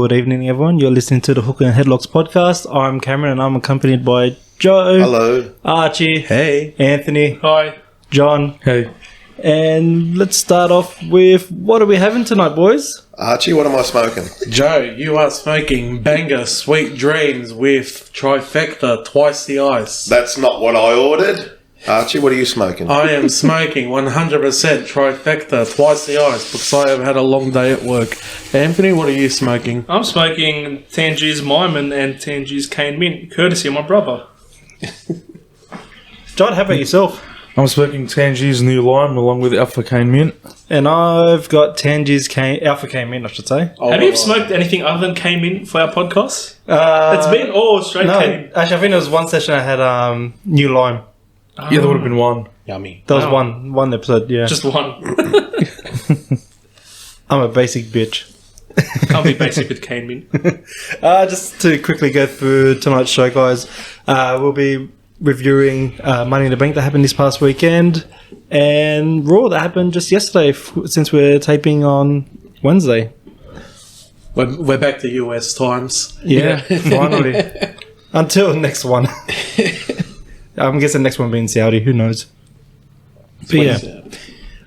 Good evening, everyone. You're listening to the Hookah and Headlocks podcast. I'm Cameron, and I'm accompanied by Joe. Hello. Archie. Hey. Anthony. Hi. John. Hey. And let's start off with, what are we having tonight, boys? Archie, what am I smoking? Joe, you are smoking Banger Sweet Dreams with Trifecta Twice the Ice. That's not what I ordered. Archie, what are you smoking? I am smoking 100% Trifecta Twice the Ice because I have had a long day at work. Anthony, what are you smoking? I'm smoking Tangi's Myman and Tangi's Cane Mint, courtesy of my brother. John, how about yourself? I'm smoking Tangi's New Lime along with Alpha Cane Mint. And I've got Tangi's Alpha Cane Mint, I should say. Have you smoked anything other than Cane Mint for our podcast? It's been all straight No, Cane. actually, I think there was one session I had New Lime. Yeah, there would have been one. Yummy. That was Oh. one episode, yeah. Just one. I'm a basic bitch. Can't be basic with Cane Mint. Just to quickly go through tonight's show, guys, we'll be reviewing Money in the Bank that happened this past weekend and Raw that happened just yesterday since we're taping on Wednesday. We're back to US times. Yeah, finally. Until next one. I'm guessing next one being Saudi, who knows. But yeah.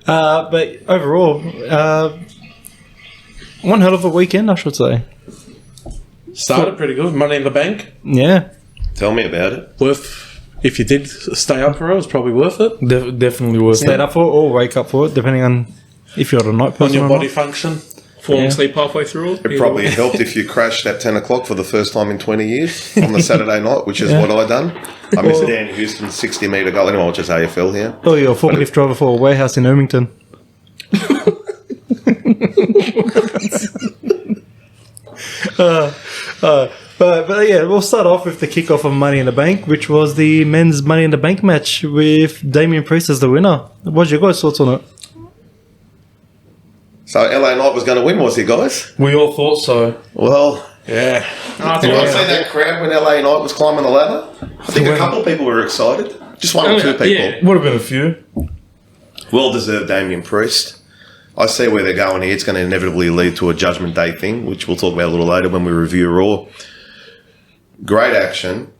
But overall, one hell of a weekend, I should say. Started pretty good. Money in the Bank. Yeah. Tell me about it. Worth, if you did stay up for it, it was probably worth it. Definitely worth Stayed it. up for it or wake up for it, depending on if you're a night person On your or body not. function. Falling Yeah. asleep halfway through it. It probably helped if you crashed at 10 o'clock for the first time in 20 years on the Saturday night, which is what I done. I missed Dan Houston's 60-metre goal. Anyway, I'll just AFL here. Oh, you're a forklift driver for a warehouse in Ermington. But yeah, we'll start off with the kickoff of Money in the Bank, which was the men's Money in the Bank match with Damien Priest as the winner. What's your guys' thoughts on it? So LA Knight was going to win, was he, guys? We all thought so. Well, Yeah. did I see that crowd when LA Knight was climbing the ladder? I think a couple of people were excited. Just one or two people. yeah. Would have been a few. Well-deserved Damien Priest. I see where they're going here. It's going to inevitably lead to a Judgment Day thing, which we'll talk about a little later when we review Raw. Great action.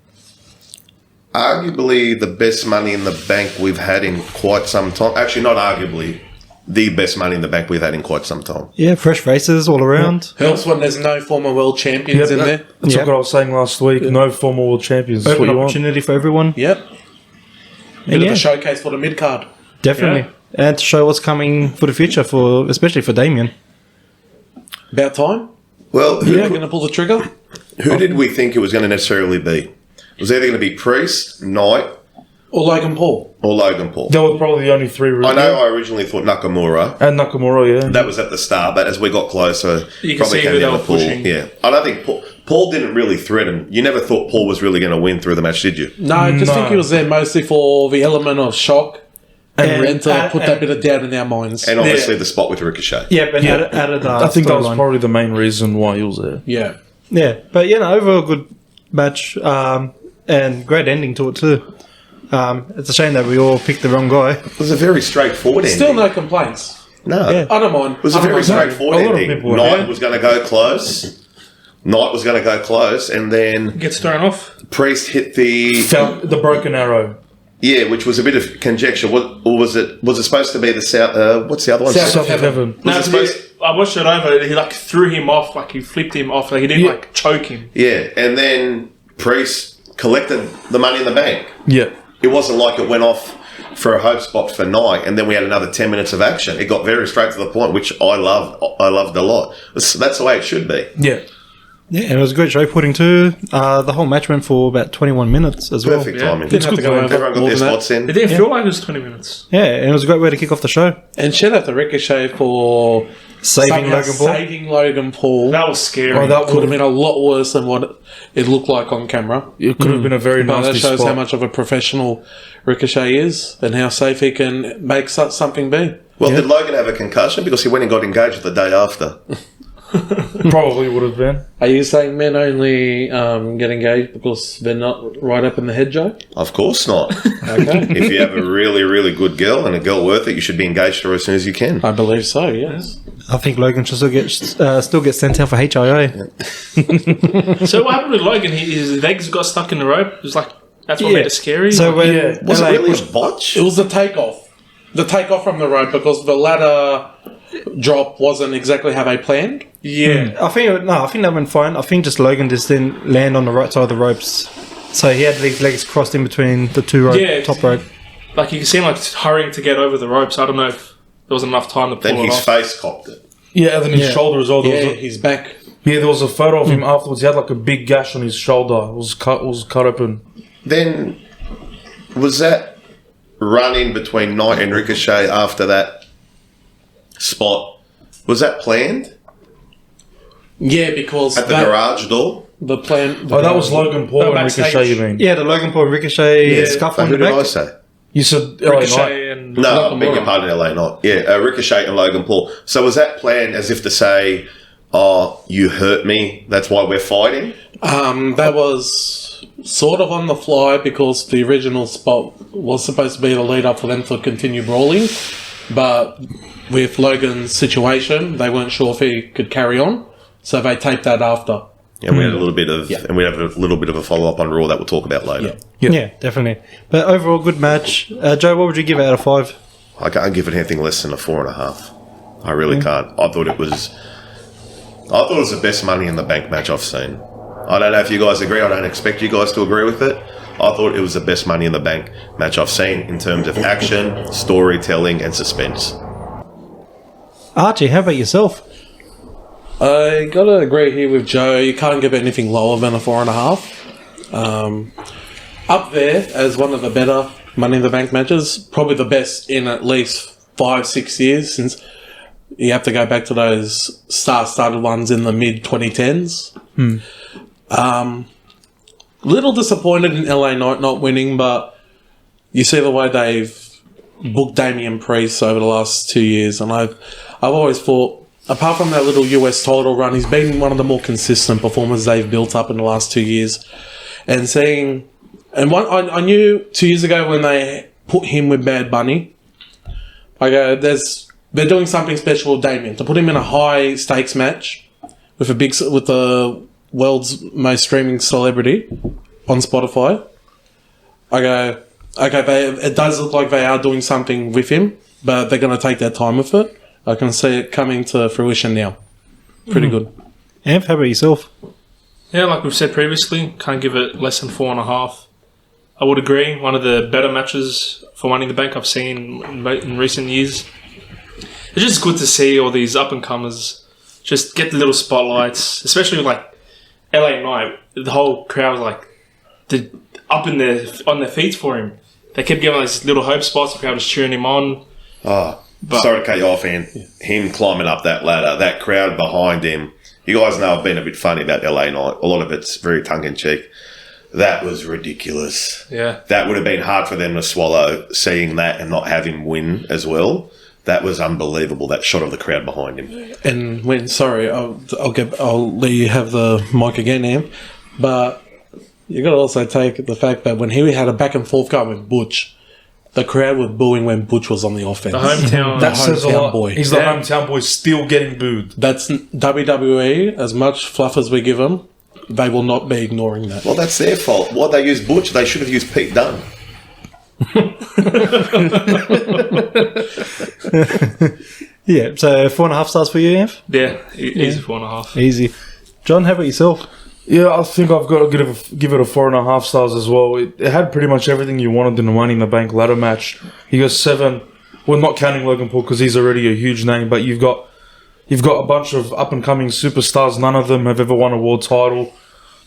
Arguably the best Money in the Bank we've had in quite some time. Actually, not arguably. The best Money in the Bank we've had in quite some time. Yeah, fresh faces all around. Helps when there's no former world champions in there. That's Yep. what I was saying last week. No former world champions. That's what Open you want. opportunity for everyone. Yep. Bit And of yeah, a showcase for the mid card. definitely. And to show what's coming for the future, especially for Damien. About time. Well, You're going to pull the trigger. who did we think it was going to necessarily be? It was either going to be Priest, Knight, Or Logan Paul. or Logan Paul. That was probably the only three. I know I originally thought Nakamura. And Nakamura, yeah. That was at the start, but as we got closer, You can probably see came who they down were to Paul. pushing. Yeah, I don't think Paul didn't really threaten. You never thought Paul was really going to win through the match, did you? No, I just No. think he was there mostly for the element of shock and to put that and- bit of doubt in our minds. And obviously the spot with Ricochet. Yeah, but Yeah. added I think that was storyline. probably the main reason why he was there. Yeah. Yeah, but overall good match and great ending to it too. It's a shame that we all picked the wrong guy. It was a very straightforward ending. Still no complaints. No. Yeah. I don't mind. It was a very straightforward A lot of ending. people were Knight happy. was going to go close. Knight was going to go close, and then Gets thrown off. Priest hit the Found the broken arrow. which was a bit of conjecture. Or was it? Was it supposed to be the South? What's the other one? South South of heaven. Was No, it 'cause supposed? I watched it over. He threw him off, he flipped him off. He didn't Yeah. choke him. Yeah, and then Priest collected the Money in the Bank. Yeah. It wasn't like it went off for a hope spot for Knight, and then we had another 10 minutes of action. It got very straight to the point, which I loved a lot. That's the way it should be. Yeah. Yeah, and it was a great show putting too. The whole match went for about 21 minutes as well. Perfect Yeah. timing. Didn't have to go over Everyone got more their than that. spots in. It didn't feel like it was 20 minutes. Yeah, and it was a great way to kick off the show. And shout out to Ricochet for Saving somehow Logan Paul. saving Logan Paul. That was scary. Oh, that Could have been a lot worse than what it looked like on camera. It could have been a very But that nasty shows spot. how much of a professional Ricochet is and how safe he can make something be. Well, did Logan have a concussion? Because he went and got engaged the day after. Probably would have been. Are you saying men only get engaged because they're not right up in the head, Joe? Of course not. Okay. If you have a really, really good girl and a girl worth it, you should be engaged to her as soon as you can. I believe so, yes. I think Logan should still get sent out for HIA. So what happened with Logan? His legs got stuck in the rope. It was like, that's what made it scary. So when Was LA it really pushed- a botch? It was the takeoff. The takeoff from the rope because the ladder drop wasn't exactly how they planned. yeah. I think that went fine. I think just Logan just didn't land on the right side of the ropes, so he had his legs crossed in between the two top rope. Like, you can see him, like, hurrying to get over the ropes. I don't know if there was enough time to pull Then it his off. face copped it. Yeah, and then his shoulder as well. There Yeah, was he's back. there was a photo of him afterwards. He had like a big gash on his shoulder. It was cut open. Then, was that run in between Knight and Ricochet after that spot, was that planned? Yeah, because At the garage door? the plan. Oh, that was Logan Paul No, and backstage. Ricochet, you mean? Yeah, the Logan Paul Ricochet scuffle So in who the did I back. say? You said LA Knight. Ricochet and No, I beg your pardon, LA Knight. Yeah, Ricochet and Logan Paul. So was that planned as if to say, oh, you hurt me, that's why we're fighting? That was sort of on the fly because the original spot was supposed to be the lead up for them to continue brawling, but with Logan's situation, they weren't sure if he could carry on, so they taped that after. Yeah, we had a little bit of, and we have a little bit of a follow up on Raw that we'll talk about later. Yeah, definitely. But overall, good match. Joe, what would you give it out of 5? I can't give it anything less than a 4.5. I really can't. I thought it was the best Money in the Bank match I've seen. I don't know if you guys agree. I don't expect you guys to agree with it. I thought it was the best Money in the Bank match I've seen in terms of action, storytelling, and suspense. Archie, how about yourself? I gotta agree here with Joe. You can't give it anything lower than a 4.5. Up there as one of the better Money in the Bank matches, probably the best in at least 5-6 years, since you have to go back to those star-studded ones in the mid 2010s. Little disappointed in LA Knight not winning, but you see the way they've booked Damian Priest over the last 2 years, and I've always thought, apart from that little US title run, he's been one of the more consistent performers they've built up in the last 2 years. And seeing, and I knew 2 years ago when they put him with Bad Bunny, I go, they're doing something special with Damian to put him in a high stakes match with the world's most streaming celebrity on Spotify. I go, okay, it does look like they are doing something with him, but they're going to take their time with it. I can see it coming to fruition now. Pretty good. Amph, how about yourself? Yeah, like we've said previously, can't give it less than 4.5. I would agree, one of the better matches for Money in the Bank I've seen in recent years. It's just good to see all these up-and-comers just get the little spotlights, especially with, like, LA Knight. The whole crowd was, like, on their feet for him. They kept giving these little hope spots, the crowd was cheering him on. Oh, sorry to cut you off, Ian. Him climbing up that ladder, that crowd behind him. You guys know I've been a bit funny about LA Knight. A lot of it's very tongue-in-cheek. That was ridiculous. Yeah. That would have been hard for them to swallow, seeing that and not have him win as well. That was unbelievable, that shot of the crowd behind him. And I'll let you have the mic again, Am. But you got to also take the fact that when he had a back and forth going with Butch, the crowd was booing when Butch was on the offense. The hometown. That says a hometown lot. boy. He's the hometown boy still getting booed. That's WWE. As much fluff as we give them, they will not be ignoring that. Well, that's their fault. Why they used Butch? They should have used Pete Dunne. Yeah, so 4.5 stars for you, Amph? Yeah, easy 4.5. Easy. John, how about yourself? Yeah, I think I've got to give it a 4.5 stars as well. It had pretty much everything you wanted in the Money in the Bank ladder match. He got 7. Well, not counting Logan Paul because he's already a huge name, but you've got a bunch of up and coming superstars. None of them have ever won a world title,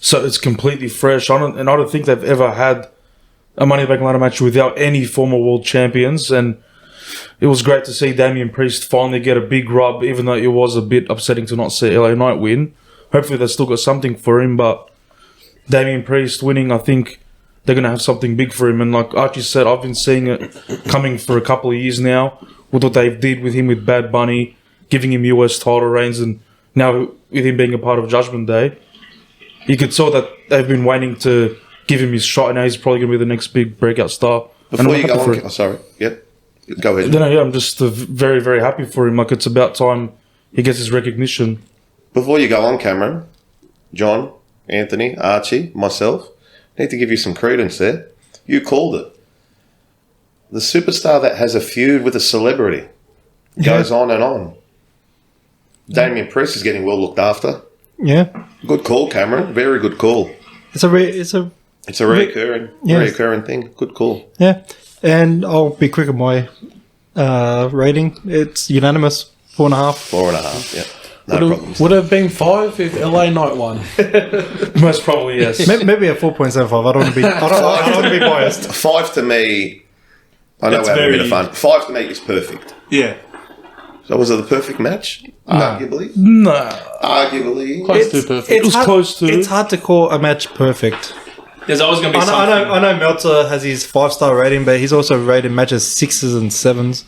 so it's completely fresh. I don't think they've ever had a Money in the Bank ladder match without any former world champions, and it was great to see Damian Priest finally get a big rub, even though it was a bit upsetting to not see LA Knight win. Hopefully they've still got something for him, but Damian Priest winning, I think they're going to have something big for him. And like Archie said, I've been seeing it coming for a couple of years now with what they did with him with Bad Bunny, giving him US title reigns and Now, with him being a part of Judgment Day, you could tell that they've been waiting to give him his shot, and now he's probably going to be the next big breakout star. Before you go on, sorry, yep, go ahead. Yeah, I'm just very, very happy for him. Like, it's about time he gets his recognition. Before you go on, Cameron, John, Anthony, Archie, myself, need to give you some credence there. You called it. The superstar that has a feud with a celebrity goes on and on. Damien Priest is getting well looked after. Yeah. Good call, Cameron. Very good call. It's a reoccurring thing. Good call. Yeah. And I'll be quick on my rating. It's unanimous. 4.5. 4.5, yeah. No problems. Would have been 5 if LA Knight won. Most probably, yes. Maybe a 4.75. I don't want to be. I don't want to be biased. 5 to me. I know That's we're having a bit very- of fun. 5 to me is perfect. Yeah. So was it the perfect match? Arguably. No. Arguably. Close to perfect. It was close to. It's hard to call a match perfect. There's always going to be I something. know Meltzer has his 5-star rating, but he's also rated matches 6s and 7s.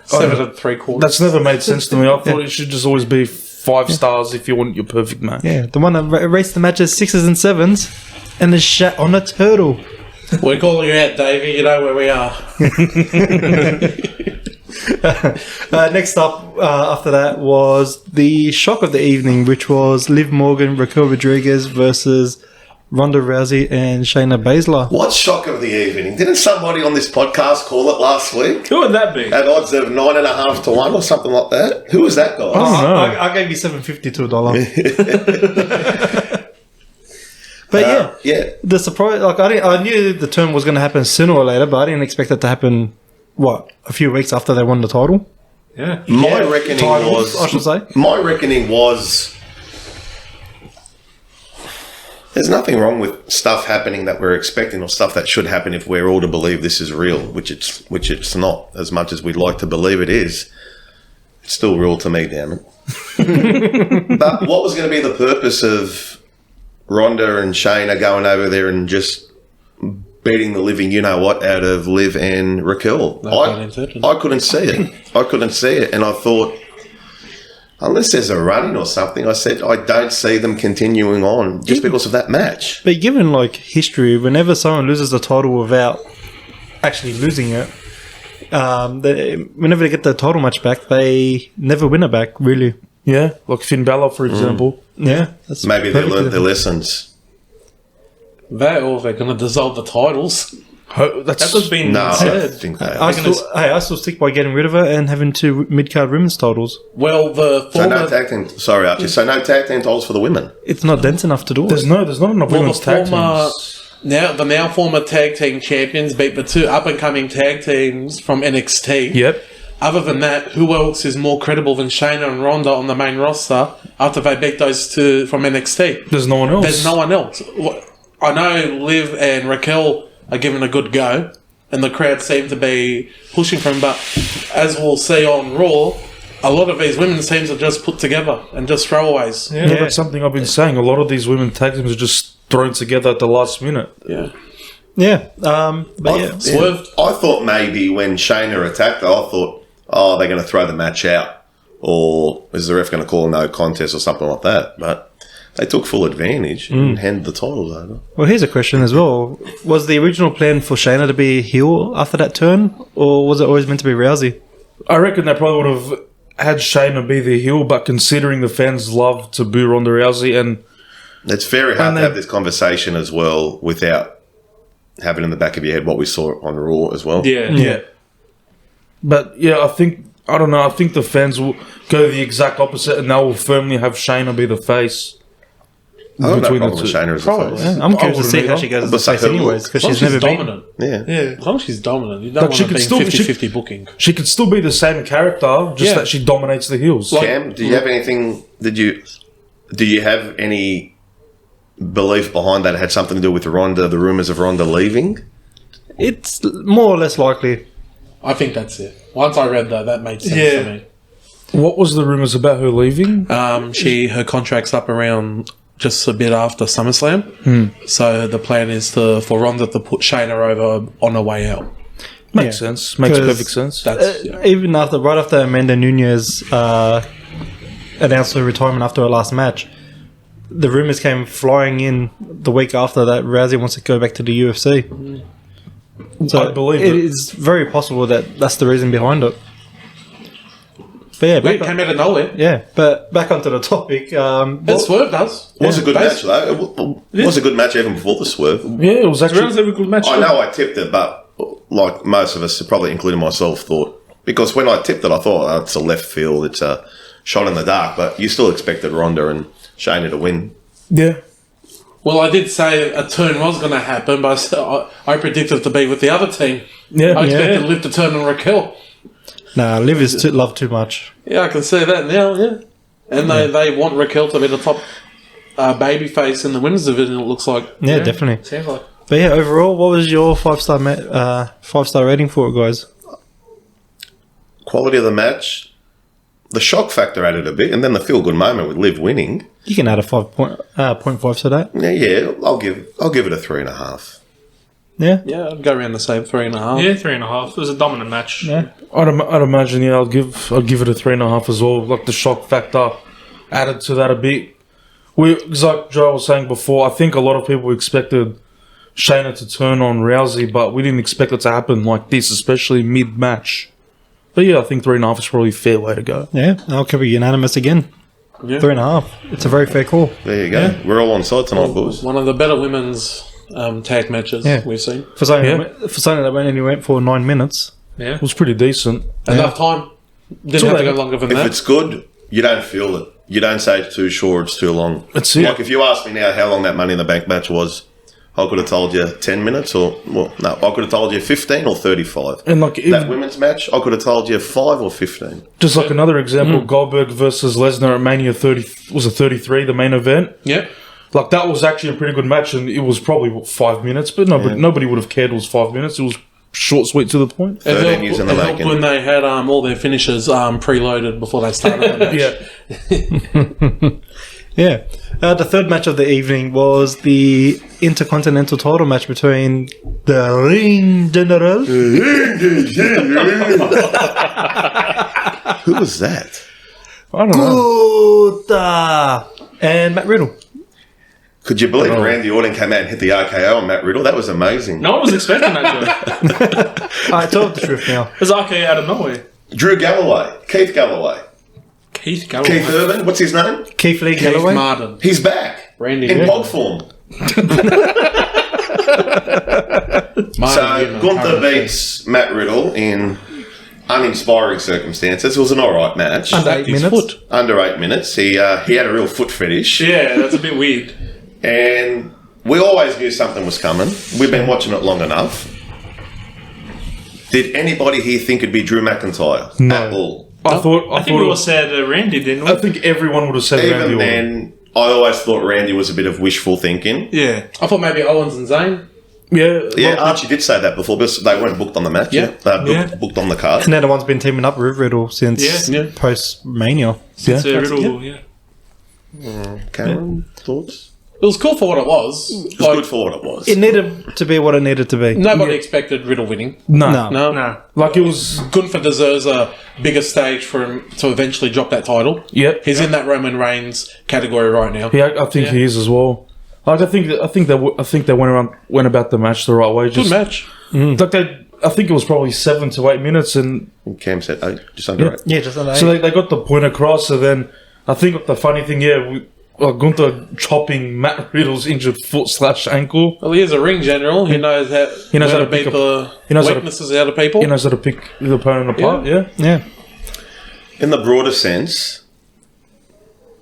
7 3/4. That's never made sense to me. I thought it should just always be 5 stars if you want your perfect match. Yeah, the one that rates the matches 6s and 7s, and the shat on a turtle. We're calling you out, Davey. You know where we are. Next up, after that, was the shock of the evening, which was Liv Morgan, Raquel Rodriguez versus Ronda Rousey and Shayna Baszler. What shock of the evening? Didn't somebody on this podcast call it last week? Who would that be? At odds of 9.5 to 1 or something like that? Who was that guy? Oh, don't know. I gave you $7.50 to $1. But Yeah. the surprise, like I knew the turn was going to happen sooner or later, but I didn't expect it to happen. What, a few weeks after they won the title? Yeah. My reckoning Titles, I should say. My reckoning was. There's nothing wrong with stuff happening that we're expecting or stuff that should happen if we're all to believe this is real, which it's not. As much as we'd like to believe it is, it's still real to me, damn it. But what was going to be the purpose of Ronda and Shayna going over there and just beating the living you-know-what out of Liv and Raquel? I couldn't see it. I couldn't see it. And I thought, unless there's a run-in or something, I said, I don't see them continuing on just because of that match. But given like history, whenever someone loses the title without actually losing it, whenever they get the title match back, they never win it back, really. Yeah, like Finn Balor, for example. Yeah. That's Maybe they learned their lessons. That or they're going to dissolve the titles. That's what's been No, I said. think they I still stick by getting rid of it and having 2 mid-card women's titles. Well, the So no former... tag team. Sorry, Archie. So no tag team titles for the women. It's not dense enough to do There's it. not enough Well, women's the tag former, teams. the now former tag team champions beat the 2 up-and-coming tag teams from NXT. Yep. Other than that, who else is more credible than Shayna and Ronda on the main roster after they beat those 2 from NXT? There's no one else. There's no one else. I know Liv and Raquel are giving a good go, and the crowd seem to be pushing for them, but as we'll see on Raw, a lot of these women's teams are just put together and just throwaways. Yeah, that's something I've been saying. A lot of these women tag teams are just thrown together at the last minute. Yeah. Yeah. But yeah. Swerved. I thought maybe when Shayna attacked her, I thought, oh, they're going to throw the match out. Or is the ref going to call a no contest or something like that? But they took full advantage and handed the titles over. Well, here's a question as well. Was the original plan for Shayna to be heel after that turn, or was it always meant to be Rousey? I reckon they probably would have had Shayna be the heel, but considering the fans love to boo Ronda Rousey, and It's very hard And to they- have this conversation as well without having in the back of your head what we saw on Raw as well. Yeah. But yeah, I think the fans will go the exact opposite, and they will firmly have Shayna be the face. I don't have Between no the problem with two. Shayna as a Probably, face. I'm curious to wouldn't see how either. she goes as But a face her anyways, look- because As long she's as never been. dominant. Yeah. Yeah. As long as she's dominant. You don't But want she to could be still- 50-50 booking. She could still be the same character, just Yeah. that she dominates the heels. Cam, do you have anything? Do you have any belief behind that it had something to do with Ronda? The rumors of Ronda leaving. It's more or less likely. I think that's it. Once I read that made sense Yeah. to me. What was the rumors about her leaving? Her contract's up around just a bit after SummerSlam. So the plan is for Ronda to put Shayna over on her way out. Makes sense. Makes 'Cause- perfect sense. That's Even right after Amanda Nunes announced her retirement after her last match, the rumors came flying in the week after that Rousey wants to go back to the UFC. So I believe it it. is very possible that that's the reason behind it. But yeah, It came out of nowhere. but back onto the topic. It Swerve does. It was a good match, though. It was a good match even before the swerve. Yeah, it was actually. Relatively good match. I know I tipped it, but like most of us, probably including myself, thought, because when I tipped it, I thought, oh, it's a left field, it's a shot in the dark, but you still expected Ronda and Shayna to win. Yeah. Well, I did say a turn was going to happen, but I predicted it to be with the other team. Yeah. I expected Yeah. Liv to turn on Raquel. Nah, Liv is love too much. Yeah, I can see that now, yeah. And they want Raquel to be the top baby face in the women's division, it looks like. Yeah, definitely. Sounds like. But yeah, overall, what was your 5-star rating for it, guys? Quality of the match, the shock factor added a bit, and then the feel-good moment with Liv winning. You can add a 5.5 to that. Yeah, I'll give it a 3.5. Yeah. Yeah, I'd go around the same 3.5. Yeah, 3.5. It was a dominant match. Yeah. I'd imagine, yeah, I'd give it a 3.5 as well. Like the shock factor added to that a bit. Because like Joe was saying before, I think a lot of people expected Shayna to turn on Rousey, but we didn't expect it to happen like this, especially mid-match. But yeah, I think 3.5 is probably a fair way to go. Yeah, I'll be unanimous again. Yeah. 3.5. It's a very fair call. There you go. Yeah. We're all on side tonight, boys. One of the better women's tag matches we've seen. For something that only went for 9 minutes. Yeah. It was pretty decent. Enough time. Didn't have to go longer than If that. it's good, you don't feel it. You don't say it's too short, it's too long. That's it. Like if you ask me now how long that Money in the Bank match was, I could have told you 10 minutes I could have told you 15 or 35. And like That even, women's match, I could have told you 5 or 15. just like another example, Goldberg versus Lesnar at Mania 30 was a 33, the main event. Yeah. Like that was actually a pretty good match, and it was probably 5 minutes, but nobody would have cared. It was 5 minutes. It was short, sweet, to the point. 13 years in the It helped making. when they had all their finishers preloaded before they started the match. Yeah, Yeah. The third match of the evening was the Intercontinental title match between the Ring General. Who was that? I don't know. Guta and Matt Riddle. Could you believe Randy Orton came out and hit the RKO on Matt Riddle? That was amazing. No one was expecting that, Joe. Alright, tell the truth now. It was RKO out of nowhere. Drew Galloway. Keith Galloway. Keith Galloway. Keith Urban. What's his name? Keith Lee Keith Galloway. Martin. He's back. Randy in Orton. pod form. Martin, So Gunther beats Matt Riddle in uninspiring circumstances. It was an alright match. Under 8 his minutes. foot. Under 8 minutes. He had a real foot fetish. Yeah, that's a bit weird. And we always knew something was coming. We've been watching it long enough. Did anybody here think it'd be Drew McIntyre? No. At all? I thought I think we all said Randy, didn't we? I think everyone would have said Randy Even Orton. then, I always thought Randy was a bit of wishful thinking. Yeah. I thought maybe Owens and Zayn. Yeah, Yeah, Archie did say that before, but they weren't booked on the match. Yeah. Booked on the card. And they're the one's been teaming up with Riddle since Yeah. post Mania. It's yeah. Riddle, yeah. Cameron, thoughts? It was cool for what it was. It was good for what it was. It needed to be what it needed to be. Nobody expected Riddle winning. No. No. Nah. Like it was. Gunther deserves a bigger stage for him to eventually drop that title. Yep. He's in that Roman Reigns category right now. Yeah, I think he is as well. Like I think they went about the match the right way. Good Just, match. Like I think it was probably 7 to 8 minutes, and Cam said 8, just under 8. Yeah, just under so 8. they got the point across. And then I think the funny thing, Gunther chopping Matt Riddle's injured foot / ankle. Well, he is a ring general. He knows how to pick beat up- the weaknesses out of people. He knows how to pick the opponent apart. Yeah. Yeah. In the broader sense,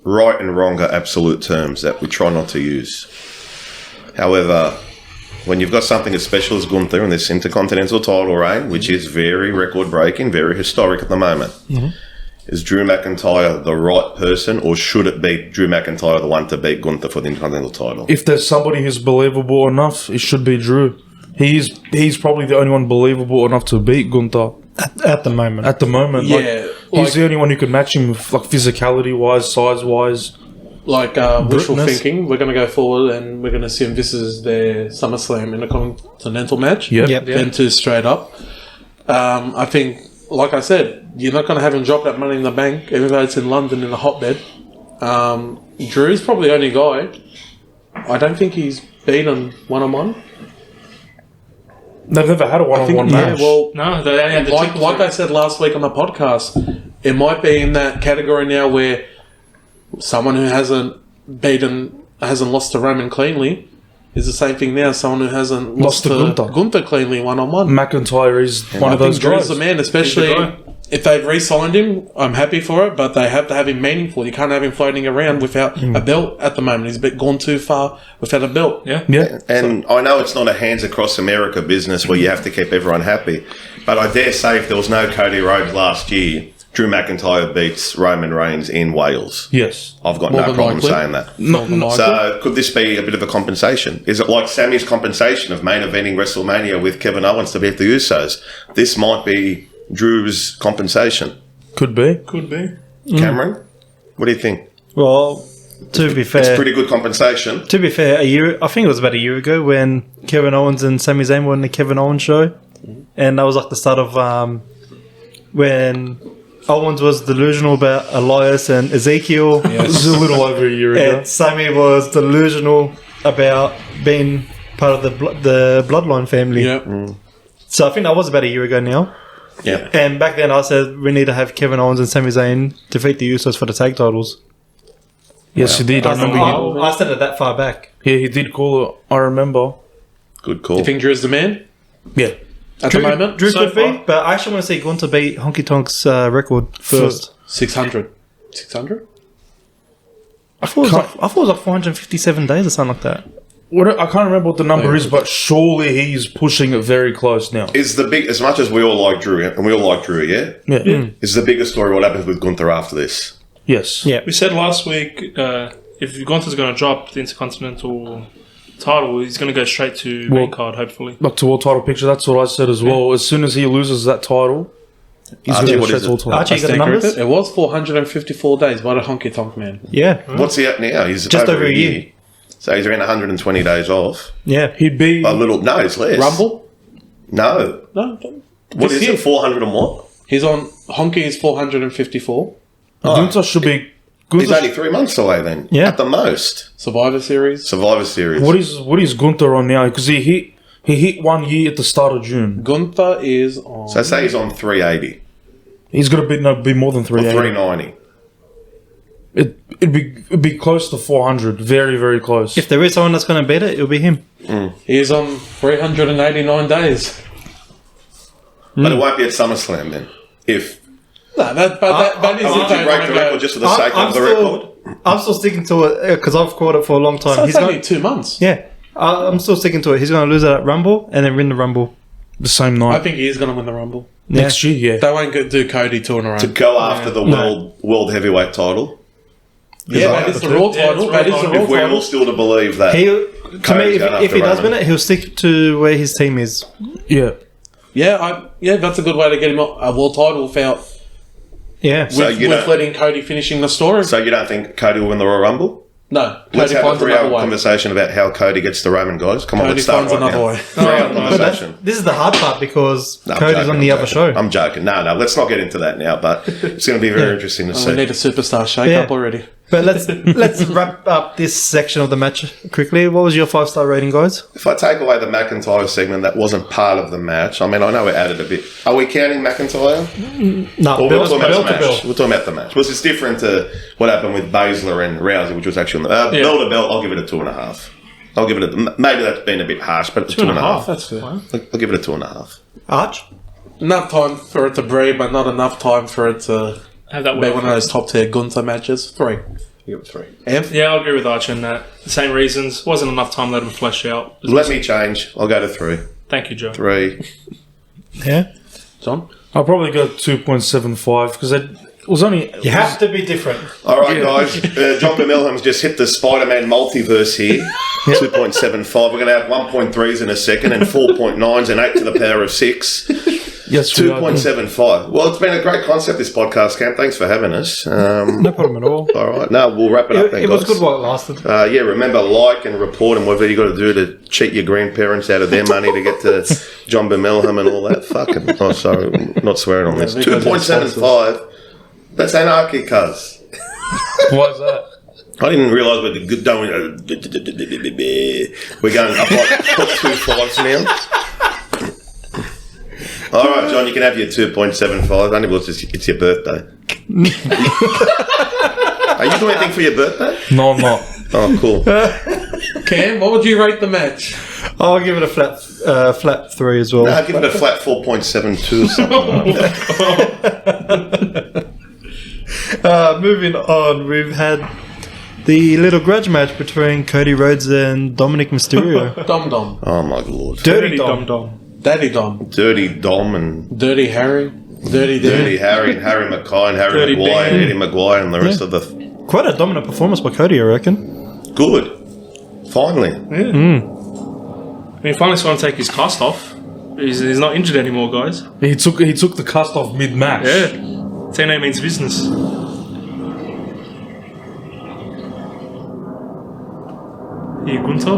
right and wrong are absolute terms that we try not to use. However, when you've got something as special as Gunther in this Intercontinental title reign, which is very record-breaking, very historic at the moment, is Drew McIntyre the right person, or should it be Drew McIntyre the one to beat Gunther for the Intercontinental title? If there's somebody who's believable enough, it should be Drew. He's probably the only one believable enough to beat Gunther At the moment. at the moment. Yeah, He's the only one who could match him, like physicality wise, size wise. like wishful Brutness. thinking. We're going to go forward and we're going to assume this is their SummerSlam Intercontinental match. Yep. Yep. Then two straight up. I think like I said, you're not going to have him drop that Money in the Bank, even though it's in London in a hotbed. Drew's probably the only guy. I don't think he's beaten one-on-one. They've never had a one-on-one Yeah, match. well, No, they only had the like I said last week on the podcast, it might be in that category now where someone who hasn't lost to Roman cleanly is the same thing now. Someone who hasn't lost to Gunther cleanly one-on-one. McIntyre is one of those Drew's guys. the man, especially if they've re-signed him. I'm happy for it, but they have to have him meaningful. You can't have him floating around without a belt at the moment. He's a bit gone too far without a belt. Yeah. Yeah. And I know it's not a hands across America business where you have to keep everyone happy, but I dare say if there was no Cody Rhodes last year, Drew McIntyre beats Roman Reigns in Wales. Yes. I've got More no than problem likely. saying that. No. So could this be a bit of a compensation? Is it like Sammy's compensation of main eventing WrestleMania with Kevin Owens to beat the Usos? This might be Drew's compensation. Could be. Could be. Cameron, what do you think? Well, to be fair, It's pretty good compensation. To be fair, I think it was about a year ago when Kevin Owens and Sami Zayn were on the Kevin Owens show, and that was like the start of when Owens was delusional about Elias and Ezekiel, It was a little over a year ago. and Sami was delusional about being part of the Bloodline family. Yeah. So I think that was about a year ago now. Yeah. And back then I said we need to have Kevin Owens and Sami Zayn defeat the Usos for the tag titles. Yes, he did. I remember. I said it that far back. Yeah, he did call it. I remember. Good call. You think Drew's the man Yeah. at the moment? Drew so could be, far? but I actually want to see Gunther beat Honky Tonk's record first. 600. 600? I thought it was like 457 days or something like that. I can't remember what the number is, but surely he's pushing it very close now. Is the big, as much as we all like Drew, and we all like Drew, yeah? Yeah. Is the biggest story what happens with Gunther after this? Yes. Yeah. We said last week if Gunther's going to drop the Intercontinental title, he's going to go straight to main card, hopefully. Back to world title picture. That's what I said as well. As soon as he loses that title, he's going Archie, to go what straight is to world it? title. Archie, you got the Stand numbers? corrected. It was 454 days by the Honky Tonk Man. Yeah. What's he at now? He's Just over a year. So he's around 120 days off. Yeah. He'd be. A little, no, it's less. Rumble? No. No. What is here. it, 400 and what? He's on Honky is 454. Gunther should be. He's Gunther, only 3 months away then. Yeah. At the most. Survivor Series. Survivor Series. what is Gunther on now? Because he hit 1 year at the start of June. Gunther is on. So say he's on 380 He's going to be more than or 380. 390. It'd be close to 400. Very, very close. If there is someone that's going to beat it, it'll be him. He's on 389 days. But it won't be at SummerSlam then. If No, that is would if you they break want the to record go. just for the sake of the record? I'm still sticking to it because I've caught it for a long time. So it's He's only going, 2 months. yeah, I'm still sticking to it. He's going to lose it at Rumble and then win the Rumble. the same I night. think he is going to win the Rumble. Yeah. Next year, yeah. They won't do Cody 2 in a row. To go after the world heavyweight title. Yeah, that is the Raw title. That is the Raw If we're all title. still to believe that. To me, Cody's going if he after does win Roman. it, he'll stick to where his team is. Yeah. Yeah, that's a good way to get him a world title without Yeah. So with you don't- letting Cody finishing the story. So you don't think Cody will win the Royal Rumble? No, Let's Cody have a finds 3-hour another way. conversation about how Cody gets the Roman, guys. Come on, Cody let's start finds right another now. way. 3-hour conversation. This is the hard part because No, I'm Cody's joking, on the I'm other joking. show. I'm joking. No, let's not get into that now, but it's going to be very interesting to We see. need a superstar shake Yeah. up already. But let's wrap up this section of the match quickly. What was your 5-star rating, guys? If I take away the McIntyre segment that wasn't part of the match, I mean, I know we added a bit. Are we counting McIntyre? No, Or we're bell talking about the to match. bell. We're talking about the match. Well, it's different to what happened with Baszler and Rousey, which was actually on the bell to bell. I'll give it a 2.5. I'll give it maybe that's been a bit harsh, but 2.5. That's good. I'll give it a 2.5. Arch? Enough time for it to breathe, but not enough time for it to Have that be way. one of those top tier Gunther matches. 3. I give it 3. Ev? Yeah, I'll agree with Arch on that. The same reasons. Wasn't enough time to let him flesh out. Let me change. I'll go to 3. Thank you, Joe. 3. Yeah. John? I'll probably go 2.75 because it was only. You have to be different. All right, guys. John Milham's just hit the Spider-Man multiverse here. 2.75. We're going to have 1.3s in a second and 4.9s and 8 to the power of 6. Yes, we are. 2.75. Well, it's been a great concept, this podcast, Cam. Thanks for having us. No problem at all. All right. No, we'll wrap it up then, It was guys. good while it lasted. Yeah, remember, like and report and whatever you got to do to cheat your grandparents out of their money to get to John Bemilham and all that. Fucking. Oh, sorry. I'm not swearing on this. 2.75. That's anarchy, cuz. Why is that? I didn't realise we're going up like 2.5s now. All right, John, you can have your 2.75. Only because it's your birthday. Are you doing anything for your birthday? No, I'm not. Oh, cool. Cam, what would you rate the match? I'll give it a flat 3 as well. No, give it a flat 4.72 or something like that. Moving on, we've had the little grudge match between Cody Rhodes and Dominic Mysterio. Dom Dom. Oh, my Lord. Dirty Dom. Daddy Dom. Dirty Dom and Dirty Harry. Dirty Harry and Harry Mackay and Harry Dirty Maguire and Ben. Eddie Maguire and the rest of the... Quite a dominant performance by Cody, I reckon. Good. Finally. Yeah. I mean, finally someone to take his cast off. He's not injured anymore, guys. He took the cast off mid-match. Yeah. TNA means business. Here, Gunther.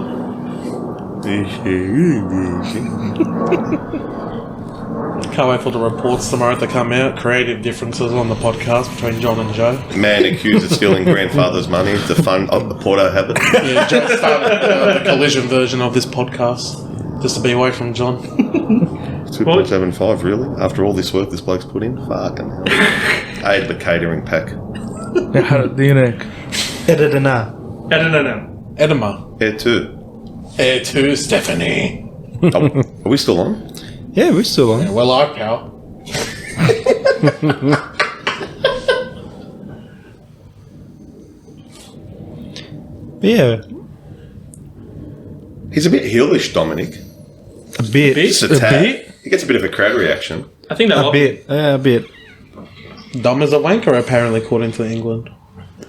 Can't wait for the reports tomorrow to come out. Creative differences on the podcast between John and Joe. Man accused of stealing grandfather's money to fund the Porto habit. Yeah, Joe started the collision version of this podcast just to be away from John. 2.75, really? After all this work this bloke's put in? Fucking hell. Aid the catering pack. They had it DNA. Editana. No. Edema. Air 2. Air 2, Stephanie. Oh, are we still on? Yeah, we're still on. Well, I pal. But yeah, He's a bit heelish, Dominic. a bit. Just a tad. He gets a bit of a crowd reaction. I think that A bit. Yeah, a bit. Dom is a wanker, apparently, according to England.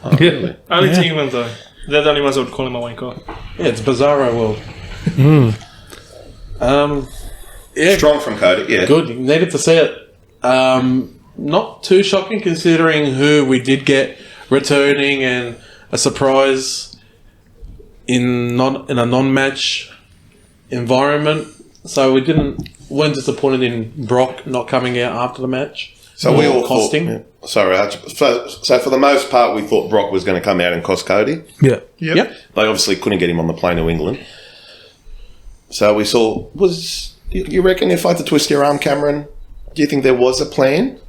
Oh, really? Only to England, though. They're the only ones that would call him a wanker. Yeah, it's bizarro world. Yeah, Strong from Cody, yeah. good. You needed to see it. Not too shocking considering who we did get returning and a surprise in a non-match environment. So weren't disappointed in Brock not coming out after the match. So we all costing. thought... Yeah. Sorry, Arch. So for the most part, we thought Brock was going to come out and cost Cody. Yeah. Yep. They obviously couldn't get him on the plane to England. So we saw... You reckon if I had to twist your arm, Cameron, do you think there was a plan?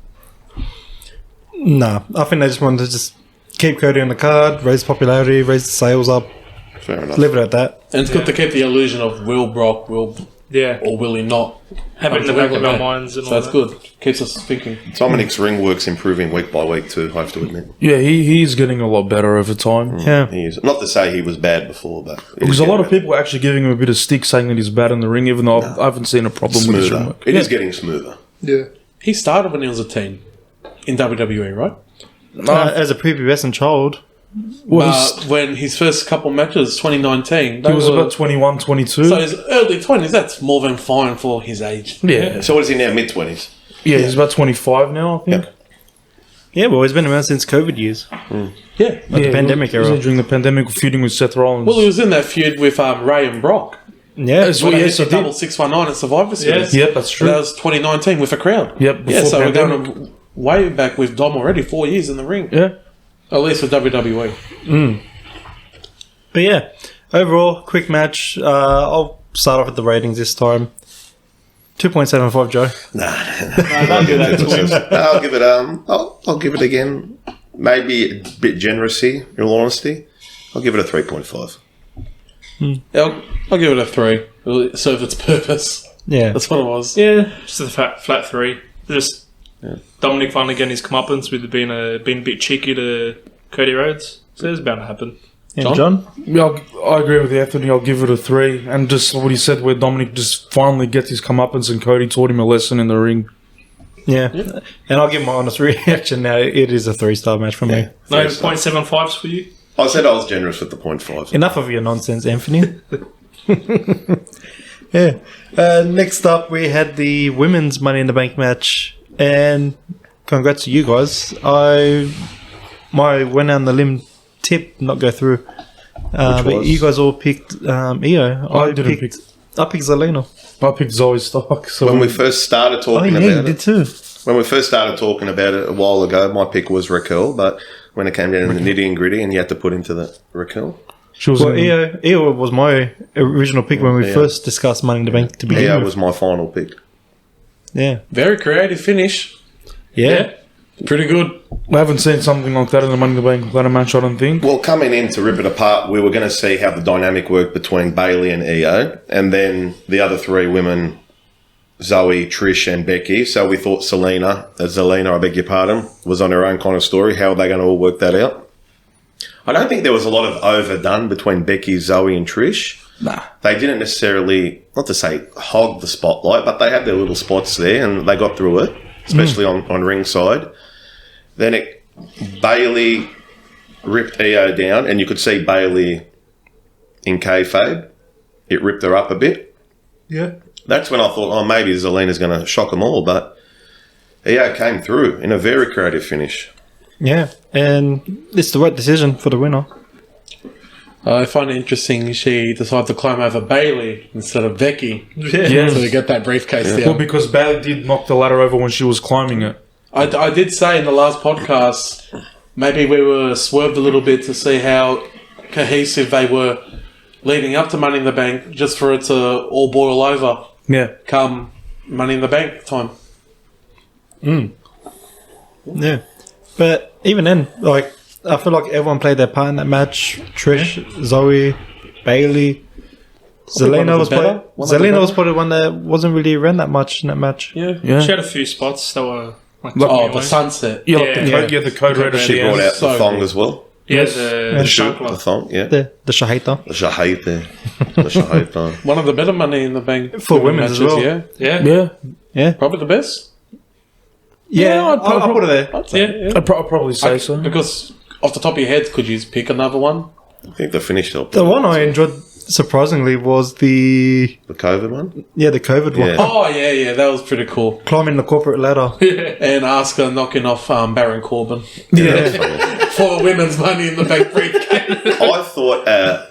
No, I think they just wanted to just keep Cody on the card, raise popularity, raise the sales up, Fair enough. leave it at that. And it's good to keep the illusion of will Brock, will Yeah. or will he not. Have it in the back of our minds and So all that's that. good. Keeps us thinking. Dominic's ring work's improving week by week too, I have to admit. Yeah, he's getting a lot better over time. Yeah. He is. Not to say he was bad before, but... Because a lot of people are actually giving him a bit of stick saying that he's bad in the ring, even though I haven't seen a problem with his ring Smoother. work. It is getting smoother. Yeah. He started when he was a teen in WWE, right? As a prepubescent child, Well, But when his first couple matches, 2019, he was about 21, 22. so his early 20s. That's more than fine for his age. yeah. So what is he now, mid-20s? Yeah, he's about 25 now, I think. yeah, well, he's been around since COVID years, Yeah. the pandemic he was era. during the pandemic, feuding with Seth Rollins. Well, he was in that feud with Ray and Brock. Yeah, Yes, When well, they yes, hit he the did. double 619 at Survivor Series. Yep, that's true. That was 2019 with a crowd. Yep, Yeah, before so pandemic. we're going way back with Dom already, 4 years in the ring. Yeah. At least with WWE. But yeah, overall, quick match. I'll start off with the ratings this time. 2.75, Joe. Don't do that to him. I'll give it. I'll give it again. Maybe a bit generous here. In all honesty, I'll give it a 3.5. I'll give it a 3. It served its purpose. Yeah. That's what it was. Yeah, just a flat 3. Just Dominic finally getting his comeuppance with being a bit cheeky to Cody Rhodes. So it's bound to happen. And John? Yeah, I agree with Anthony. I'll give it a 3. And just what he said, where Dominic just finally gets his comeuppance and Cody taught him a lesson in the ring. Yeah. And I'll give my honest reaction now. It is a 3-star match for me. No Three stars. 0.75s for you? I said I was generous with the 0.5. Enough of your nonsense, Anthony. But Yeah. Next up, we had the women's Money in the Bank match, and congrats to you guys. My went on the limb tip not go through. But was? you guys all picked Io. I didn't pick. I picked Zelina. I picked Zoe Stark. So When we first started talking Oh, yeah, you about did it, too. when we first started talking about it a while ago, my pick was Raquel, but when it came down to the nitty and gritty, and you had to put into the Raquel, she was Well, in, Io was my original pick when we Yeah. first discussed Money in the Bank to begin Io with. was my final pick. Yeah. Very creative finish. Yeah. Pretty good. we haven't seen something like that in the Money in the Bank ladder match, I don't think. Well, coming in to rip it apart, we were going to see how the dynamic worked between Bailey and Io, and then the other three women, Zoe, Trish, and Becky. So we thought Zelina, I beg your pardon, was on her own kind of story. How are they going to all work that out? I don't think there was a lot of overdone between Becky, Zoe, and Trish. Nah. They didn't necessarily, not to say hog the spotlight, but they had their little spots there and they got through it, especially on ringside. Then Bailey ripped Io down, and you could see Bailey in kayfabe. It ripped her up a bit. Yeah. That's when I thought, oh, maybe Zelina's going to shock them all, but Io came through in a very creative finish. Yeah. And it's the right decision for the winner. I find it interesting she decided to climb over Bailey instead of Becky. Yeah. So to get that briefcase Well, down. because Bailey did knock the ladder over when she was climbing it. I did say in the last podcast, maybe we were swerved a little bit to see how cohesive they were leading up to Money in the Bank, just for it to all boil over Yeah. come Money in the Bank time. Yeah. But even then, like, I feel like everyone played their part in that match. Trish, Zoe, Bailey. one Zelina of was the better- one of the Zelina better. was probably one that wasn't really around that much in that match. Yeah. Yeah. She had a few spots that were like Look- took me Oh, the away. sunset. Yeah, like the Yeah. code, the code red at She the brought end. out so the thong good. as well. Yeah, Yes. the Shoot, the shankler. thong, yeah. The Shahita. The shahita. The shahita. One of the better Money in the Bank For women as well. Yeah. Yeah. Yeah. Yeah. Probably the best. Yeah, I'd I'll put it there. I'd say, Yeah. yeah. I'd probably say so. Because off the top of your head, could you pick another one? I think the finish helped. The one I enjoyed surprisingly was the The COVID one? the COVID one. Yeah. Oh, yeah, that was pretty cool. Climbing the corporate ladder. And Asuka knocking off Baron Corbin Yeah. for the women's Money in the Bank briefcase. I thought I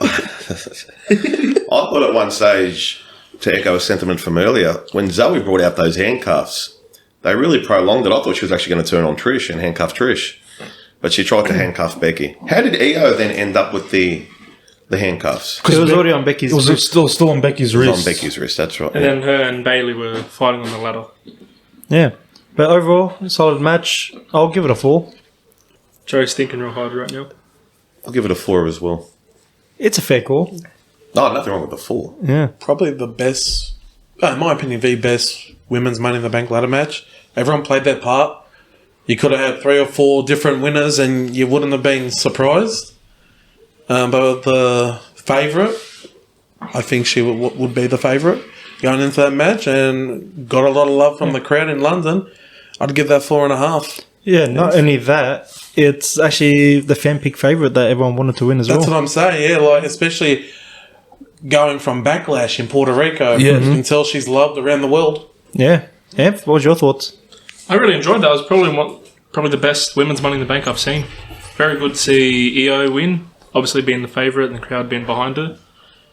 thought at one stage, to echo a sentiment from earlier, when Zoe brought out those handcuffs, they really prolonged it. I thought she was actually going to turn on Trish and handcuff Trish. But she tried to handcuff Becky. How did Io then end up with the handcuffs? It was already on Becky's It was wrist. still on Becky's It was wrist. on Becky's wrist, that's right. And then her and Bailey were fighting on the ladder. Yeah. But overall, solid match. I'll give it a 4. Joe's thinking real hard right now. I'll give it a 4 as well. It's a fair call. No, nothing wrong with the 4. Yeah. Probably the best, in my opinion, the best women's Money in the Bank ladder match. Everyone played their part. You could have had 3 or 4 different winners and you wouldn't have been surprised. But the favourite, I think she would be the favourite going into that match and got a lot of love from the crowd in London. I'd give that 4.5. Yeah, not only that, it's actually the fan pick favourite that everyone wanted to win as That's well. what I'm saying, yeah, like especially going from Backlash in Puerto Rico, Yeah. you can tell she's loved around the world. Yeah. Yeah, what was your thoughts? I really enjoyed that. It was probably the best women's Money in the Bank I've seen. Very good to see Io win, obviously being the favourite and the crowd being behind her.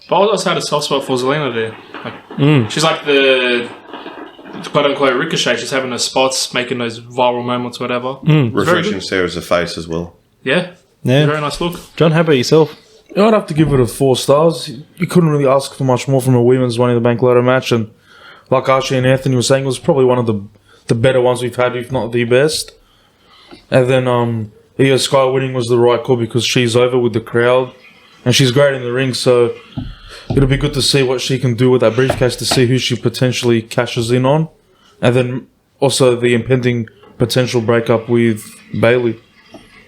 But I also had a soft spot for Zelina there. Like, she's like the quote-unquote Ricochet. She's having her spots, making those viral moments, whatever. Very Refreshing good. Sarah's face as well. Yeah. Yeah. Very nice look. John, how about yourself? I'd have to give it a 4 stars. You couldn't really ask for much more from a women's Money in the Bank ladder match, and like Archie and Anthony were saying, it was probably one of the better ones we've had, if not the best. And then Io Sky winning was the right call because she's over with the crowd, and she's great in the ring, so it'll be good to see what she can do with that briefcase to see who she potentially cashes in on. And then also the impending potential breakup with Bailey.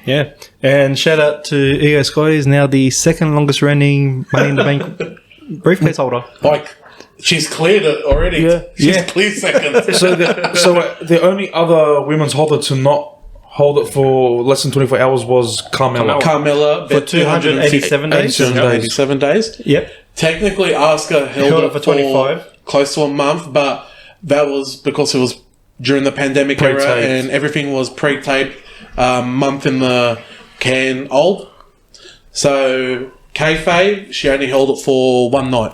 Yeah. And shout out to Io Sky, is now the second longest running Money in the Bank briefcase holder. Like, she's cleared it already. Yeah. She's Yeah. cleared second. So the only other women's holder to not hold it for less than 24 hours was Carmella. Carmella, For 287 days. 87 days. 87 days. Yep. Technically, Asuka held Held it it for 25. close to a month, but that was because it was during the pandemic era Pre-taped. and everything was pre-taped, month in the can old. So kayfabe, she only held it for one night.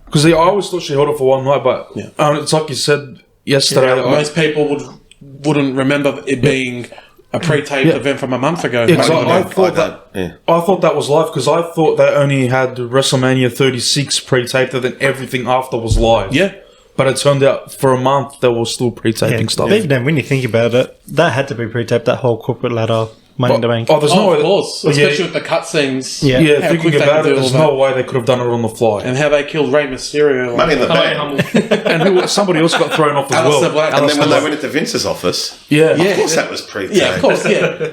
Because I always thought she held it for one night, but Yeah. it's like you said yesterday. Most people wouldn't remember it being a pre-taped Yeah. event from a month ago. Yeah, 'cause I I thought don't. Yeah. I thought that was live because I thought they only had WrestleMania 36 pre-taped and then everything after was live. Yeah. But it turned out for a month they were still pre-taping stuff. Even then, when you think about it, that had to be pre-taped, that whole corporate ladder Money in the Bank. Oh, there's no Oh, way. of course. Yeah. Especially with the cutscenes. Yeah. Yeah, How thinking quick they about could it, do there's all no that. way they could have done it on the fly. And how they killed Rey Mysterio. Money in the Hello, Bank. humble. And somebody else got thrown off as Alistair well. Black. And then when Alistair they went into Vince's office, Yeah. Yeah. of course that was pre-taped. Yeah, of course, yeah.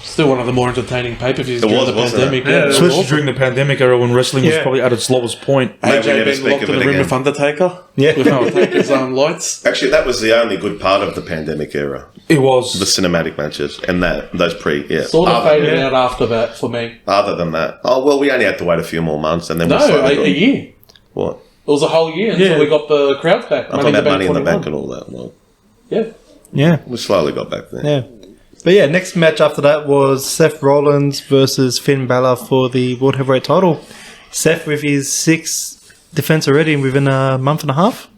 Still one of the more entertaining pay-per-views It during was, the wasn't pandemic. it? Yeah, it was Especially awesome. during the pandemic era when wrestling was Yeah. probably at its lowest point. Maybe we AJ never being speak locked of in it the room again. with Undertaker. Yeah. With Undertaker's lights. Actually, that was the only good part of the pandemic era. It was. The cinematic matches and those Sort of Other, faded out after that for me. other than that, we only had to wait a few more months and then No, we slowly a year. What? It was a whole year until Yeah. we got the crowds back. I'm talking about Money in the 21. Bank and all that. Well, Yeah. Yeah. we slowly got back there. Yeah. But yeah, next match after that was Seth Rollins versus Finn Balor for the World Heavyweight title. Seth with his 6th defense already within a month and a half.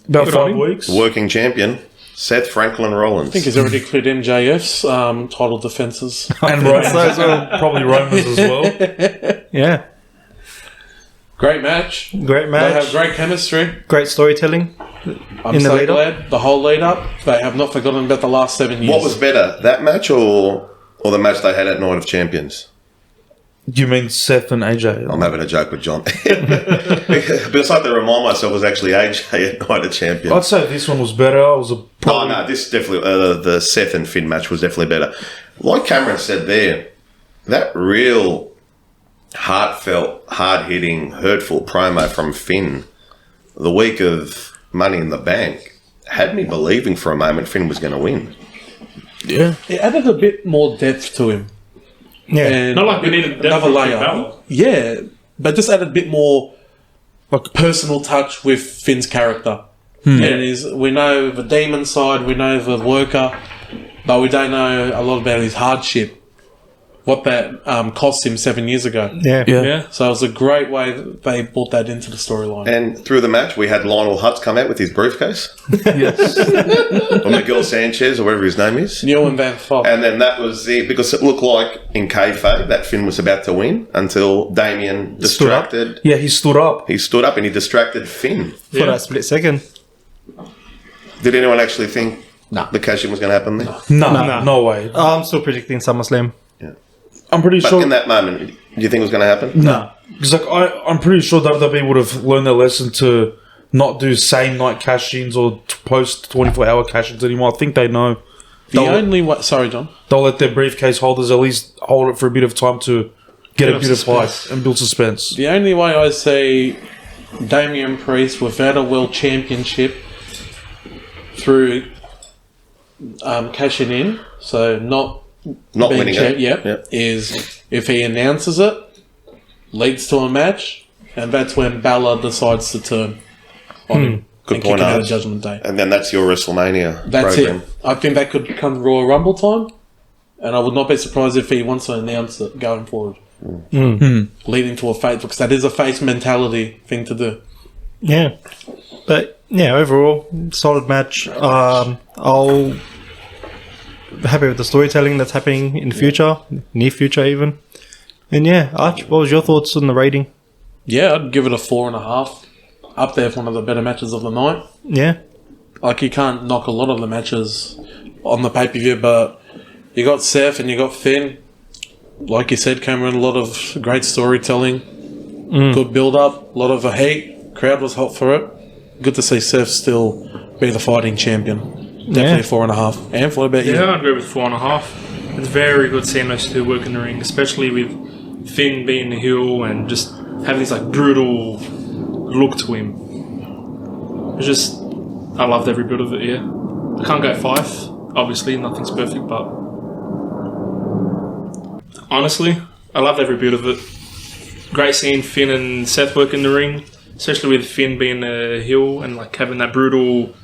About Good on 5 him. weeks. Working champion, Seth Franklin Rollins. I think he's already cleared MJF's title defences. And Romans as well. Probably Romans as well. Yeah. Great match. Great They match. have great chemistry. Great storytelling. I'm In the so lead-up? glad. The whole lead up, they have not forgotten about the last 7 years. What was better, that match or the match they had at Night of Champions? Do you mean Seth and AJ? I'm having a joke with John. Because I have to remind myself it was actually AJ at Night of Champions. I'd say this one was better. It was a Oh no, this definitely the Seth and Finn match was definitely better. Like Cameron said there, that real heartfelt, hard-hitting, hurtful promo from Finn the week of Money in the Bank had me believing for a moment Finn was going to win. yeah. It added a bit more depth to him. Yeah. And Not like we needed depth another from layer. Finn Balor. Yeah, but just added a bit more Like personal touch with Finn's character. And we know the demon side, we know the worker, but we don't know a lot about his hardship. What that cost him 7 years ago. Yeah. yeah. Yeah. So it was a great way that they brought that into the storyline. And through the match, we had Lionel Hutz come out with his briefcase, Yes. or Miguel Sanchez, or whatever his name is. Neil and Van Fox. And then that was because it looked like in kayfabe that Finn was about to win until Damien distracted. Yeah, he stood up. He stood up and he distracted Finn. For Yeah. that split second. Did anyone actually think the cash-in was going to happen there? No way. I'm still predicting SummerSlam. I'm pretty But sure. in that moment, do you think it was going to happen? No. Because I'm pretty sure WWE would have learned their lesson to not do same night cash-ins or post 24-hour cash-ins anymore. I think they know. the only way... Sorry, John. They'll let their briefcase holders at least hold it for a bit of time to get a bit of hype and build suspense. The only way I see Damian Priest without a world championship through cashing in, so not being winning it. Yep. is if he announces it, leads to a match, and that's when Balor decides to turn on him Good and point, kick him out of Arch. Judgment Day. And then that's your WrestleMania That's program. it. I think that could come Royal Rumble time, and I would not be surprised if he wants to announce it going forward. Leading to a face, because that is a face mentality thing to do. Yeah. But yeah, overall, solid match. I'll happy with the storytelling that's happening in the future, near future even. And yeah, Arch, what was your thoughts on the rating? Yeah, I'd give it a 4.5. Up there for one of the better matches of the night. Yeah. Like, you can't knock a lot of the matches on the pay-per-view, but you got Seth and you got Finn. Like you said, Cameron, a lot of great storytelling. Good build-up, a lot of heat. Crowd was hot for it. Good to see Seth still be the fighting champion. Definitely 4.5. And what about you? Yeah, I agree with 4.5. It's very good seeing those two work in the ring, especially with Finn being the heel and just having this like brutal look to him. It's just, I loved every bit of it. Yeah, I can't go 5. Obviously, nothing's perfect, but honestly, I loved every bit of it. Great seeing Finn and Seth work in the ring. especially with Finn being a heel and like having that brutal,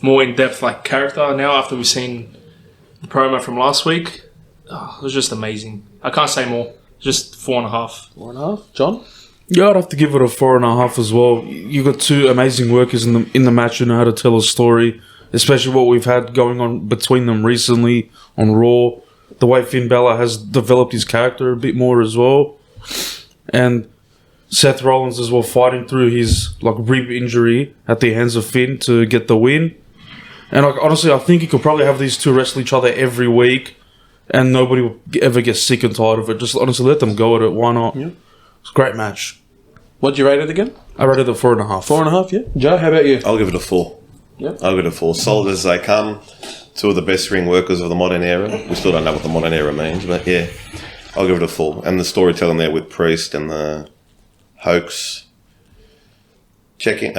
more in-depth like character. Now after we've seen the promo from last week, it was just amazing. I can't say more. Just 4.5. 4.5. John? Yeah, I'd have to give it a 4.5 as well. You got two amazing workers in the match who know how to tell a story, especially what we've had going on between them recently on Raw. The way Finn Balor has developed his character a bit more as well, and Seth Rollins as well fighting through his like rib injury at the hands of Finn to get the win. And like honestly, I think you could probably have these two wrestle each other every week, and nobody will ever get sick and tired of it. Just honestly, let them go at it. Why not? Yeah. It's a great match. What'd you rate it again? I rated it 4.5. 4.5, yeah. Joe, how about you? I'll give it a 4. Yep. I'll give it a 4. Solid as they come. Two of the best ring workers of the modern era. We still don't know what the modern era means, but yeah, I'll give it a 4. And the storytelling there with Priest and the hoax cash in,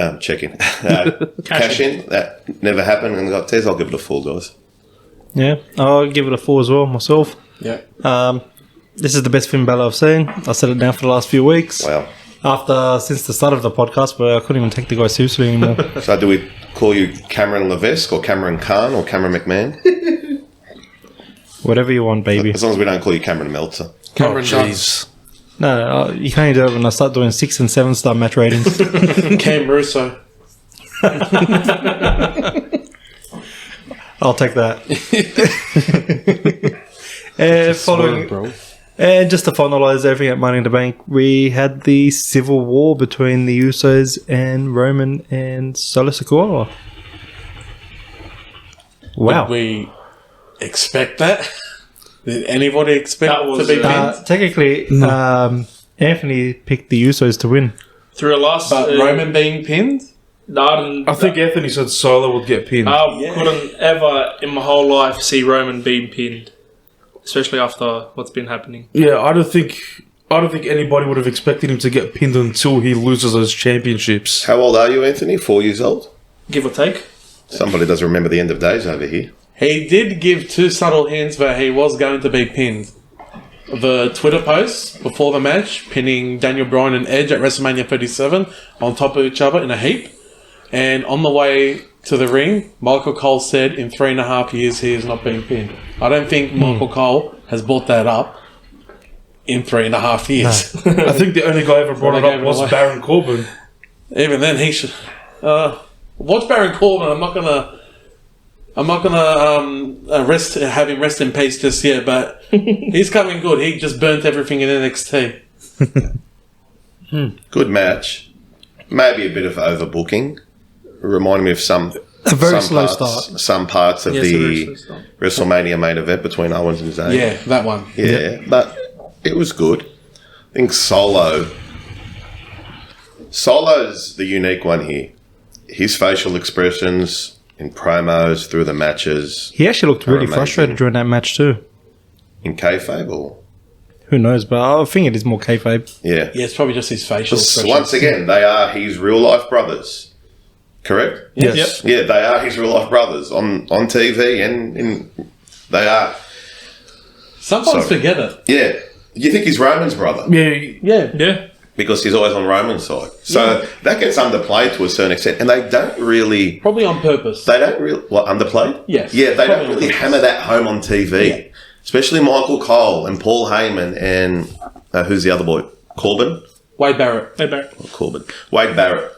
that never happened and got Tez. I'll give it a 4, guys. Yeah, I'll give it a 4 as well myself. Yeah. This is the best Finn Balor I've seen. I said it down for the last few weeks. Wow. Since the start of the podcast, but I couldn't even take the guy seriously anymore. So do we call you Cameron Levesque or Cameron Khan or Cameron McMahon? Whatever you want, baby. As long as we don't call you Cameron Meltzer. Cameron jeez. No, you can only do it when I start doing 6 and 7 star match ratings. Cam Russo. I'll take that. And following, bro. and just to finalise everything at Money in the Bank, we had the civil war between the Usos and Roman and Solo Sikoa. Wow. Did we expect that? Did anybody expect That was, to be pinned? Technically, Anthony picked the Usos to win. Through a last... But Roman being pinned? No, I think Anthony said Solo would get pinned. I Yeah. couldn't ever in my whole life see Roman being pinned. Especially after what's been happening. Yeah, I don't think anybody would have expected him to get pinned until he loses those championships. How old are you, Anthony? 4 years old? Give or take. Somebody doesn't remember the end of days over here. He did give 2 subtle hints that he was going to be pinned. The Twitter post before the match, pinning Daniel Bryan and Edge at WrestleMania 37 on top of each other in a heap. And on the way to the ring, Michael Cole said in 3.5 years he has not been pinned. I don't think Michael Cole has brought that up in 3.5 years. I think the only guy ever brought it up was Baron Corbin. Even then, he should watch Baron Corbin. I'm not gonna have him rest in peace just yet, but he's coming good. He just burnt everything in NXT. Good match. Maybe a bit of overbooking. Reminding me of some very some slow parts, start. Some parts of Yes, a very the slow start. WrestleMania main event between Owens and Zayn. Yeah, that one. Yeah, but it was good. I think Solo's the unique one here. His facial expressions in promos through the matches He actually looked really amazing. frustrated during that match too. in kayfabe, or Who knows, but I think it is more kayfabe. yeah. Yeah, it's probably just his facial Just expressions. once again, they are his real life brothers. Correct? Yes. Yeah, they are his real life brothers on TV and they are. Sometimes Sorry. forget it. Yeah. You think he's Roman's brother? Yeah, Yeah. Yeah. Because he's always on Roman's side. So that gets underplayed to a certain extent. And they don't really... Probably on purpose. Underplayed? Yes. Yeah, they don't Probably really on hammer that home on TV. Yeah. Especially Michael Cole and Paul Heyman and... who's the other boy? Corbin? Wade Barrett. Hey, Barrett. Corbin. Wade Barrett.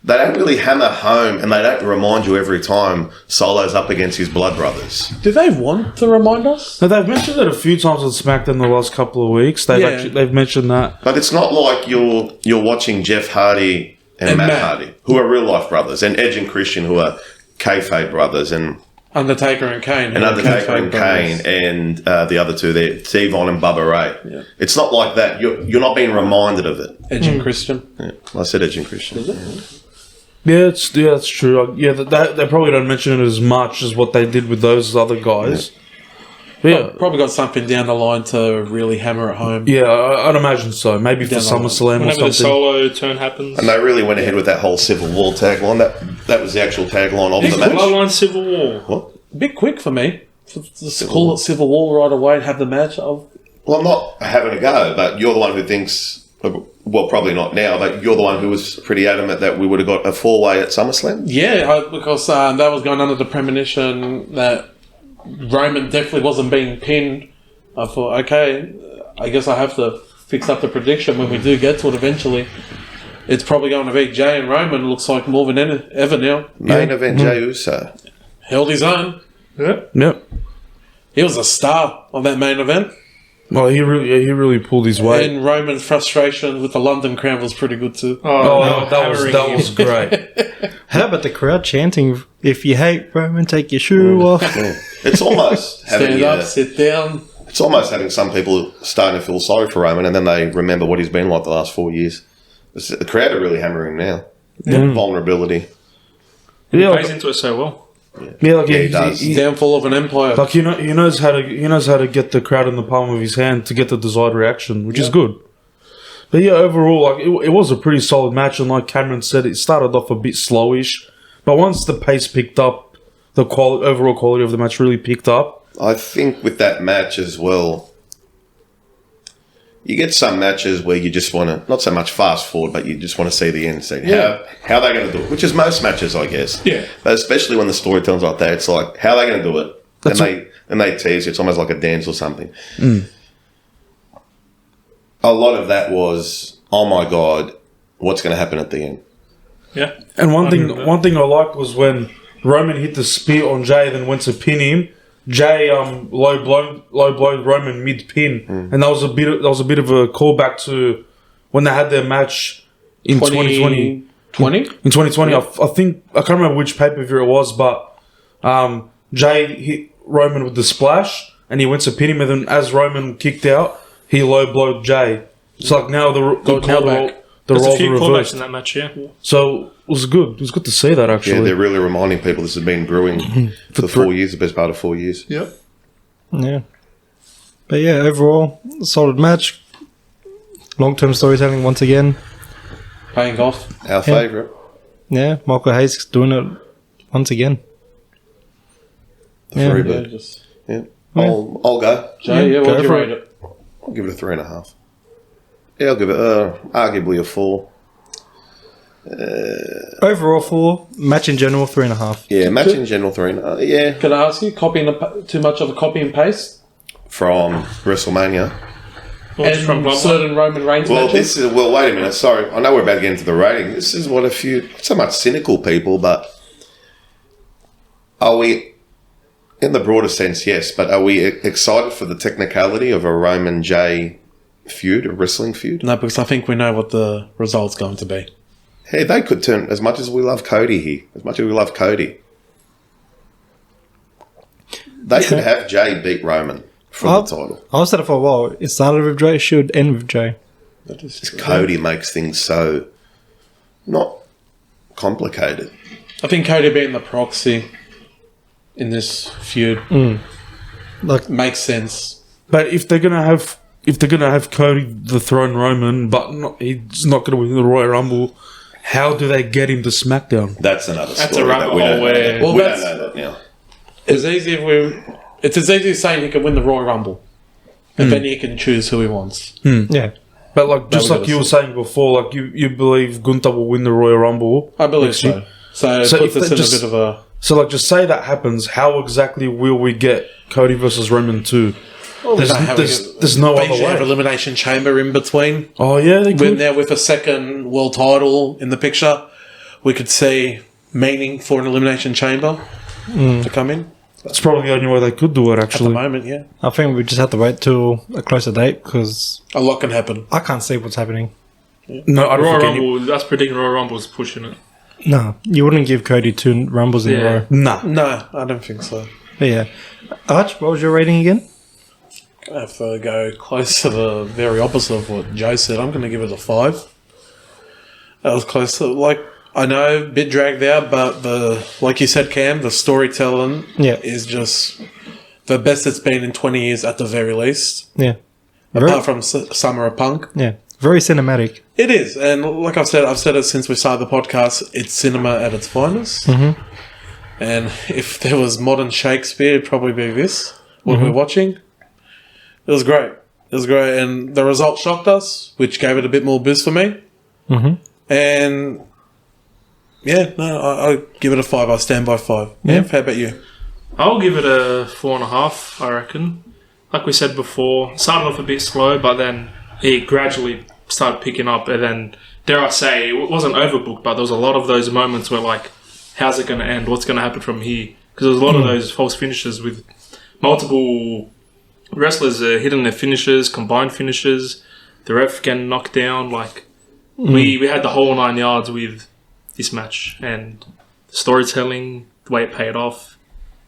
They don't really hammer home and they don't remind you every time Solo's up against his blood brothers. Do they want to remind us? Now, they've mentioned it a few times on SmackDown the last couple of weeks. They've mentioned that. But it's not like you're watching Jeff Hardy and Matt Hardy, who are real life brothers, and Edge and Christian, who are kayfabe brothers, and Undertaker and Kane. Undertaker and Kane, and the other two there, Devon and Bubba Ray. Yeah. It's not like that. You're not being reminded of it. Edge and Christian. Yeah. I said Edge and Christian. Yeah, that's true. Yeah, they probably don't mention it as much as what they did with those other guys. But yeah, Probably got something down the line to really hammer it home. yeah, I'd imagine so. Maybe for Down the line. SummerSlam or Whenever the something. solo turn happens. And they really went ahead with that whole Civil War tagline. That was the actual tagline of the match. Bloodline Civil War. What? A bit quick for me. To just call it Civil War right away and have the match. Well, I'm not having a go, but you're the one who thinks well, probably not now, but you're the one who was pretty adamant that we would have got a 4-way at SummerSlam. Yeah, because that was going under the premonition that Roman definitely wasn't being pinned. I thought, okay, I guess I have to fix up the prediction when we do get to it eventually. It's probably going to be Jay and Roman. Looks like more than ever now. Main event, Jey Uso. Held his own. Yep. He was a star on that main event. Well, he really pulled his weight. And Roman's frustration with the London crowd was pretty good too. That was great. How about the crowd chanting, "If you hate Roman, take your shoe off"? Yeah. It's almost Stand up, sit down. It's almost having some people starting to feel sorry for Roman, and then they remember what he's been like the last 4 years. The crowd are really hammering him now. Vulnerability. Yeah, Plays into it so well. yeah, like he does. Downfall of an empire. like he knows how to get the crowd in the palm of his hand to get the desired reaction, which is good. But yeah, overall, like it was a pretty solid match, and like Cameron said, it started off a bit slowish, but once the pace picked up, the overall quality of the match really picked up. I think with that match as well, you get some matches where you just want to, not so much fast forward, but you just want to see the end scene. How are they going to do it? Which is most matches, I guess. Yeah. But especially when the storytelling's like that, it's like, how are they going to do it? And they tease you. It's almost like a dance or something. A lot of that was, oh my God, what's going to happen at the end? Yeah. And one thing I liked was when Roman hit the spear on Jay, then went to pin him. Jay low blowed Roman mid pin, and that was a bit of a callback to when they had their match in 2020. 20? In 2020, I think I can't remember which pay-per-view it was, but Jay hit Roman with the splash, and he went to pin him, and then as Roman kicked out, he low blowed Jay. So like now the roles There's a few are callbacks reversed. in that match, yeah. So it was good. It was good to see that actually. Yeah, they're really reminding people this has been brewing for 4 years, the best part of 4 years. Yep. Yeah. But yeah, overall, solid match. Long-term storytelling once again. Paying off. Our favourite. Yeah, Michael Hayes doing it once again. The Yeah. Freebird. Yeah. I'll go. Jay, go what do you for rate it. it? I'll give it a 3.5. Yeah, I'll give it arguably a 4. Overall 4, match in general 3.5. Yeah, match in general 3.5. Yeah, Can I ask you, too much of a copy and paste? from WrestleMania. Or just from And Bloodline. certain Roman Reigns Well, matches? wait a minute. Sorry, I know we're about to get into the rating. This is what a few, not so much cynical people, but are we, in the broader sense, yes, but are we excited for the technicality of a Roman J feud, a wrestling feud? No, because I think we know what the result's going to be. Hey, they could turn, as much as we love Cody here, as much as we love Cody, they could have Jay beat Roman for the title. I said it for a while. It started with Jay, should end with Jay. Just Cody makes things so not complicated. I think Cody being the proxy in this feud Like, makes sense. But if they're gonna have Cody dethrone Roman, but he's not gonna win the Royal Rumble, how do they get him to SmackDown? That's another story. That's a rabbit that we hole don't where- know. Well, We that's- don't know that now. It's as easy as saying he can win the Royal Rumble. And then he can choose who he wants. yeah. But like just we like gotta you were saying before, like you believe Gunther will win the Royal Rumble. I believe next year. so. So So it puts if us they in just- a bit of a... So like just say that happens, how exactly will we get Cody versus Roman 2? There's no other Have way. Elimination Chamber in between. Oh yeah, they We're could. there with a second world title in the picture. We could see meaning for an Elimination Chamber to come in. That's probably the only way they could do it. At the Actually, moment, yeah. I think we just have to wait till a closer date because A lot can happen. I can't see what's happening. no, I don't Royal think any. Rumble, that's predicting Royal Rumble's pushing it. No, you wouldn't give Cody 2 Rumbles in a Yeah. row. Nah, No, I don't think so. But yeah. Arch, what was your rating again? I have to go close to the very opposite of what Joe said. I'm going to give it a 5. That was close to, like, I know, a bit dragged out, but like you said, Cam, the storytelling Yeah. is just the best it's been in 20 years at the very least. Yeah. Very, Apart from Summer of Punk. yeah. Very cinematic. It is, and like I've said it since we started the podcast, it's cinema at its finest. Mm-hmm. And if there was modern Shakespeare, it'd probably be this, what we're watching. It was great. It was great, and the result shocked us, which gave it a bit more boost for me. Mm-hmm. And yeah, no, I give it a 5. I stand by 5. Yeah. How about you? I'll give it a 4.5, I reckon. Like we said before, started off a bit slow, but then it gradually started picking up. And then, dare I say, it wasn't overbooked, but there was a lot of those moments where, like, how's it going to end? What's going to happen from here? Because there was a lot of those false finishes with multiple wrestlers hitting their finishes, combined finishes, the ref getting knocked down. Like, we had the whole 9 yards with this match. And the storytelling, the way it paid off,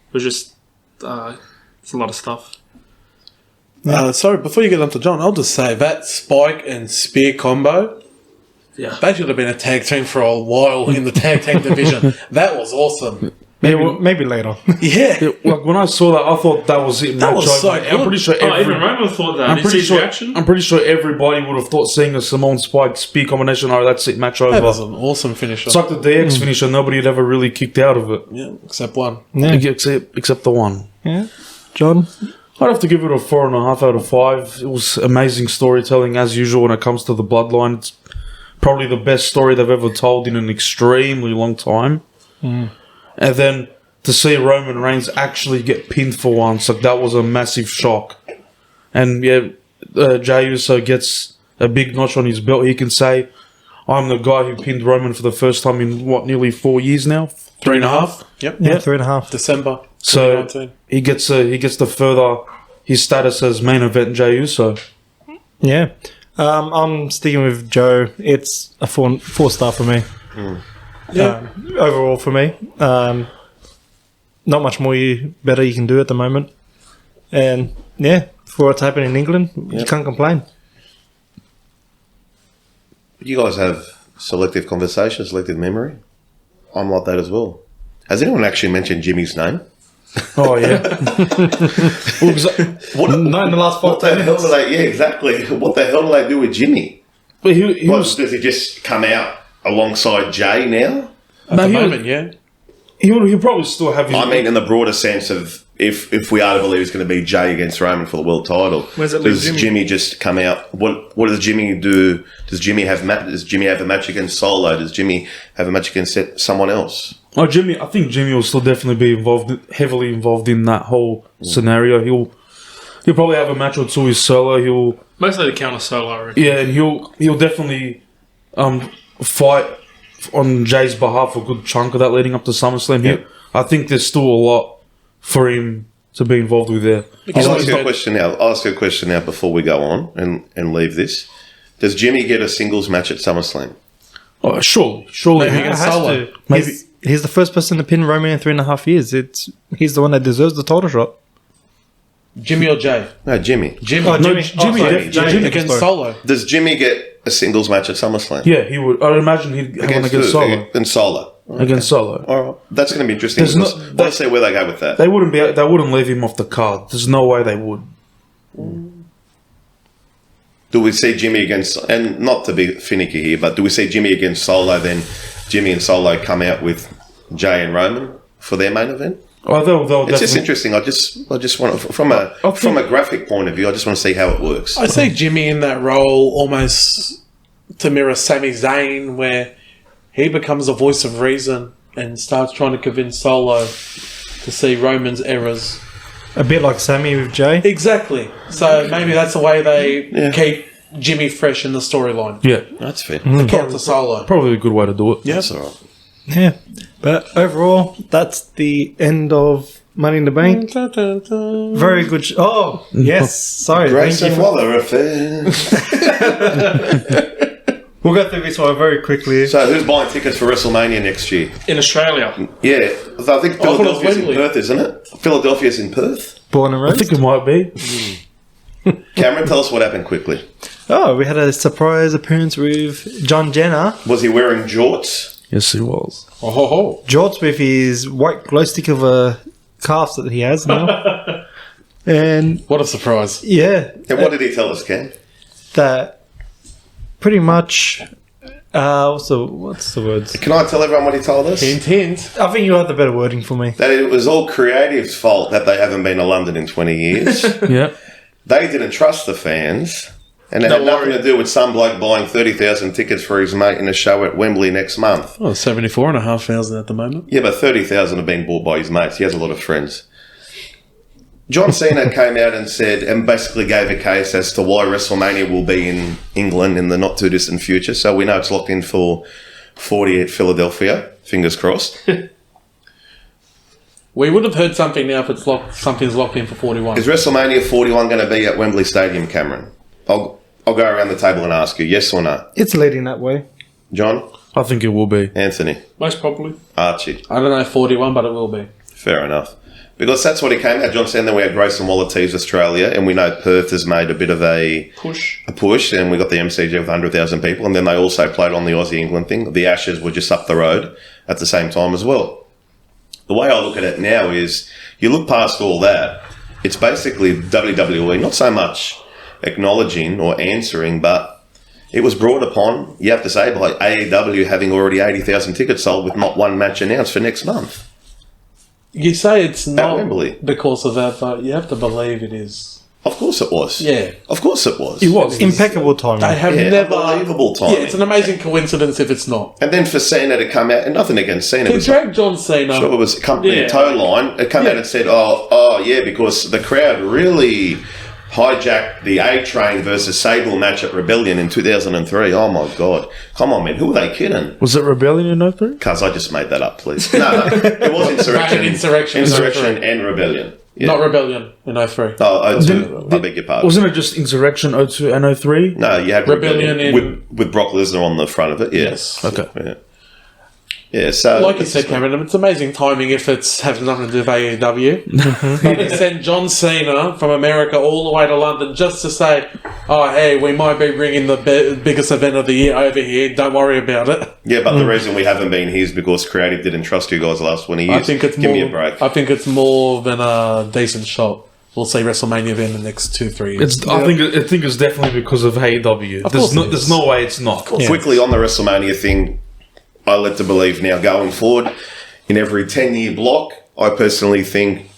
it was just, it's a lot of stuff. Sorry, before you get on to John, I'll just say that spike and spear combo, they should have been a tag team for a while in the tag team division. That was awesome. Maybe later. Yeah. Like when I saw that, I thought that was it. That was so good. I'm pretty sure Even Roman thought that. I'm pretty sure everybody would have thought seeing a Simone Spike spear combination, oh, that's it, match over. That was an awesome finisher. It's like the DX finisher, nobody had ever really kicked out of it. Yeah, except one. Yeah. Except the one. Yeah. John? I'd have to give it a 4.5 out of 5. It was amazing storytelling as usual when it comes to the bloodline. It's probably the best story they've ever told in an extremely long time. And then to see Roman Reigns actually get pinned for once, like that was a massive shock. And yeah, Jey Uso gets a big notch on his belt. He can say, I'm the guy who pinned Roman for the first time in nearly 4 years now? 3.5. Yep. Yeah, 3.5. December. So 2019. he gets to further his status as main event Jey Uso. Yeah. I'm sticking with Joe. It's a 4-star for me. Overall for me. Not much more better you can do at the moment. And yeah, for what's happening in England, you can't complain. You guys have selective conversation, selective memory. I'm like that as well. Has anyone actually mentioned Jimmy's name? Oh, yeah. Not in the last 5 What the hell do they? Yeah, exactly. What the hell do they do with Jimmy? But he was... Does he just come out alongside Jay now? At the moment, yeah. He'll probably still have his... I mean, in the broader sense of if we are to believe it's going to be Jay against Roman for the world title, Where's it leave does Jimmy? Jimmy just come out? What does Jimmy do? Does Jimmy have a match against Solo? Does Jimmy have a match against someone else? Oh, Jimmy! I think Jimmy will still definitely be heavily involved in that whole scenario. He'll probably have a match or two with Solo. Mostly the counter solo, I reckon. Yeah, and he'll definitely fight on Jay's behalf for a good chunk of that leading up to SummerSlam. Yep. I think there's still a lot for him to be involved with there. I'll ask you a question now. I'll ask you a question now before we go on and leave this. Does Jimmy get a singles match at SummerSlam? Oh, surely. Maybe It against has Solo. to. Maybe. He's the first person to pin Roman in 3.5 years. He's the one that deserves the title shot. Jimmy or Jay? No, Jimmy. Jimmy. Oh, Jimmy. Jimmy, sorry. Jimmy against sorry. Solo. Does Jimmy get a singles match at SummerSlam? Yeah, he would. I'd imagine he'd have one against Solo. Against Solo. Against Solo. All right. That's going to be interesting. There's no- Let's see where they go with that. They wouldn't leave him off the card. There's no way they would. Do we see Jimmy against, and not to be finicky here, but do we see Jimmy against Solo, then Jimmy and Solo come out with Jay and Roman for their main event? Oh, they'll It's just definitely. interesting. I just want to, from a graphic point of view, I just want to see how it works. I see Jimmy in that role almost to mirror Sami Zayn, where he becomes a voice of reason and starts trying to convince Solo to see Roman's errors. A bit like Sammy with Jay. Exactly. So maybe that's the way they keep Jimmy fresh in the storyline. Yeah, That's fair. Counter Solo. probably a good way to do it. Yeah. That's all right. Yeah. But overall, that's the end of Money in the Bank. Very good. Oh, yes. Sorry. Grace Thank and you for- Waller affair. We'll go through this one very quickly. So who's buying tickets for WrestleMania next year? In Australia. Yeah, I think thought it was Philadelphia's in Wembley. Perth, isn't it? Philadelphia's in Perth. Born and I raised. think it might be. Cameron, tell us what happened quickly. Oh, we had a surprise appearance with John Jenner. Was he wearing jorts? Yes, he was. Oh, ho, ho. Jorts with his white glow stick of a calf that he has now. And What a surprise. yeah, And what did he tell us, Cam? that pretty much. What's the words? Can I tell everyone what he told us? Hint, hint. I think you have the better wording for me. That it was all Creative's fault that they haven't been to London in 20 years. Yeah. they didn't trust the fans. And it had Don't nothing worry. to do with some bloke buying 30,000 tickets for his mate in a show at Wembley next month. Oh, 74,500 at the moment. Yeah, but 30,000 have been bought by his mates. He has a lot of friends. John Cena came out and said, and basically gave a case as to why WrestleMania will be in England in the not too distant future. So we know it's locked in for 40 at Philadelphia. Fingers crossed. We would have heard something now if it's something's locked in for 41. Is WrestleMania 41 going to be at Wembley Stadium, Cameron? I'll go around the table and ask you, yes or no? It's leading that way. John? I think it will be. Anthony? Most probably. Archie? I don't know 41, but it will be. Fair enough. Because that's what he came out. John said, then we had Grayson Waller tease Australia, and we know Perth has made a bit of a push, and we got the MCG with 100,000 people, and then they also played on the Aussie-England thing. The Ashes were just up the road at the same time as well. The way I look at it now is, you look past all that, it's basically WWE, not so much acknowledging or answering, but it was brought upon, you have to say, by AEW having already 80,000 tickets sold with not one match announced for next month. You say it's not Wembley. because of that, but you have to believe it is. Of course it was. Yeah. Of course it was. It was. Impeccable timing. They have Yeah, never... unbelievable timing. Yeah, it's an amazing coincidence if it's not. And then for Cena to come out, and nothing against Cena, To but drag John Cena... sure it was a company Yeah. tow line. It come out and said, oh, yeah, because the crowd really hijacked the A-Train versus Sable match at Rebellion in 2003. Oh, my God. Come on, man. Who are they kidding? Was it Rebellion in 03? Cuz I just made that up, please. No, it was Insurrection. Right, Insurrection. Insurrection and Rebellion. Yeah. Not Rebellion in 03. Oh, 02. I beg your pardon. Wasn't it just Insurrection 02 and 03? No, you had Rebellion with Brock Lesnar on the front of it. Yeah. Yes. Okay. Yeah. Yeah, so... Like you said, Cameron, it's amazing timing if it's has nothing to do with AEW. But they sent John Cena from America all the way to London just to say, oh, hey, we might be bringing the biggest event of the year over here. Don't worry about it. Yeah, but the reason we haven't been here is because creative didn't trust you guys the last 20 years. I think it's Give me a break. I think it's more than a decent shot. We'll see WrestleMania event in the next 2-3 years. I think it's definitely because of AEW. course it There's is. no way it's not. Quickly on the WrestleMania thing, I led to believe now going forward, in every 10-year block, I personally think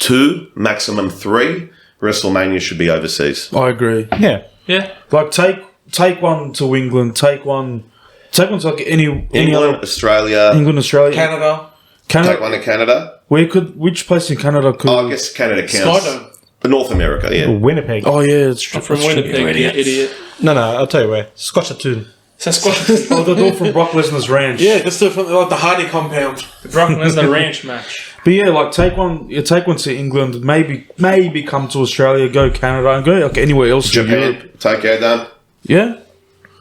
2, maximum 3, WrestleMania should be overseas. I agree. Yeah. Yeah. Like take one to England. Take one to like any England, other Australia, England, Australia, Canada. take one to Canada. Which place in Canada could? Oh, I guess Canada counts. Skydome. But North America, yeah. Winnipeg. Oh yeah, it's true. From Winnipeg, idiot. No, I'll tell you where. Scotchatoon. Oh, the door from Brock Lesnar's ranch. Yeah, just from like the Hardy compound. Brock Lesnar ranch match. But yeah, like take one to England. Maybe come to Australia, go Canada, and go like anywhere else in Europe. Japan, Tokyo done. Yeah,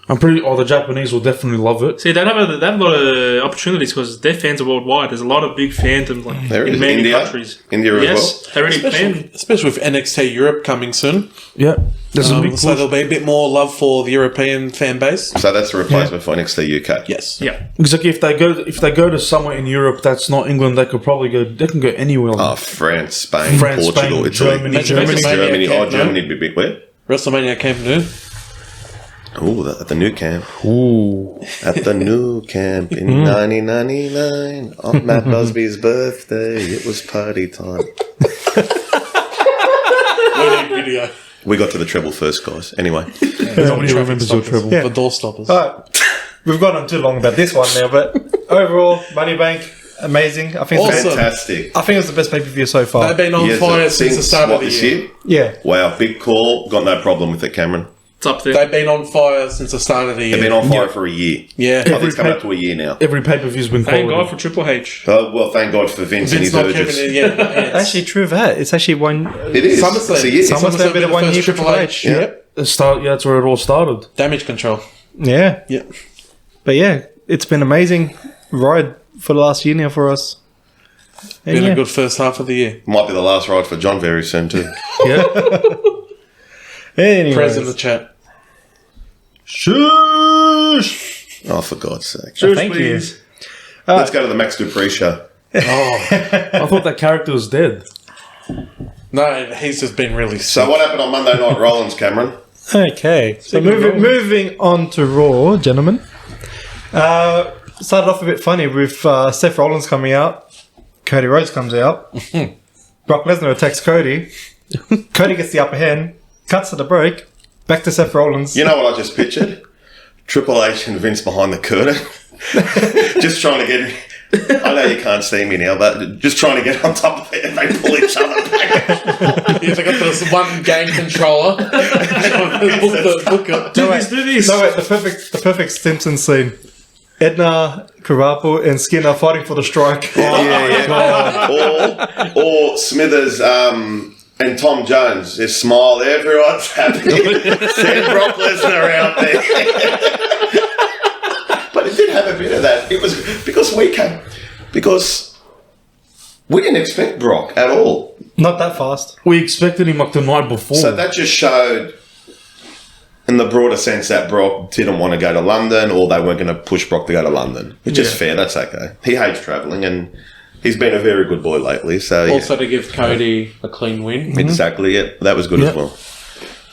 I'm pretty. Oh, the Japanese will definitely love it. See, they have a lot of opportunities because their fans are worldwide. There's a lot of big fandoms like There in is many India. countries. India as Yes, they already fan. Especially with NXT Europe coming soon. Yeah, there's a big So push. there'll be a bit more love for the European fan base. So that's a replacement for NXT UK. Yes. Yeah. Exactly. If they go to somewhere in Europe that's not England, they could probably go. They can go anywhere. Oh, France, Spain, France, Portugal, Spain, Italy. Germany. Germany. Oh, Camp Nou. Germany would be big. Where? WrestleMania Camp Nou. Oh, at the new camp. Ooh. At the new camp in 1999 on Matt Busby's birthday. It was party time. Video. We got to the treble first, guys. Anyway, Nobody remembers your treble. For door stoppers. Alright. We've gone on too long about this one now, but overall, Money Bank, amazing. I think it's Awesome. fantastic. I think it's the best pay-per-view so far. They've been on Yes, fire since the start of the this year. Yeah. Wow, big call. Got no problem with it, Cameron. It's up there. They've been on fire since the start of the year. They've been on fire for a year. Yeah. I think it's coming up to a year now. Every pay-per-view's been Thank quality. God for Triple H. Well, thank God for Vince, and Vince his not urges. keeping it. Yeah. Actually, true that. It's actually one. It is. SummerSlam. It's a year. SummerSlam been a 1 year for Triple H. Yeah. Yep. That's where it all started. Damage control. Yeah. Yep. But yeah, it's been an amazing ride for the last year now for us. And Been yeah. a good first half of the year. Might be the last ride for John very soon too. Yeah. Anyways. Prez in the chat. Shush! Oh, for God's sake. Thank you. Let's go to the Max Dupree show. I thought that character was dead. No, he's just been really sick. So what happened on Monday Night Rollins, Cameron? Okay, so moving on to Raw, gentlemen. Started off a bit funny with Seth Rollins coming out. Cody Rhodes comes out. Brock Lesnar attacks Cody. Cody gets the upper hand, cuts to the break, back to Seth Rollins. You know what I just pictured? Triple H and Vince behind the curtain. Just trying to get... I know you can't see me now, but just trying to get on top of it and they pull each other back. He's got this one game controller. Do this. No, wait, the perfect Simpsons scene. Edna, Karapo, and Skinner fighting for the strike. Or Smithers and Tom Jones just smile. Everyone's happy. Send Brock Lesnar out there. But it did have a bit of that. It was because we didn't expect Brock at all. Not that fast. We expected him like the night before. So that just showed, in the broader sense, that Brock didn't want to go to London, or they weren't going to push Brock to go to London. Which is fair. That's okay. He hates travelling, and he's been a very good boy lately. So Also to give Cody a clean win. Exactly, yeah. That was good as well.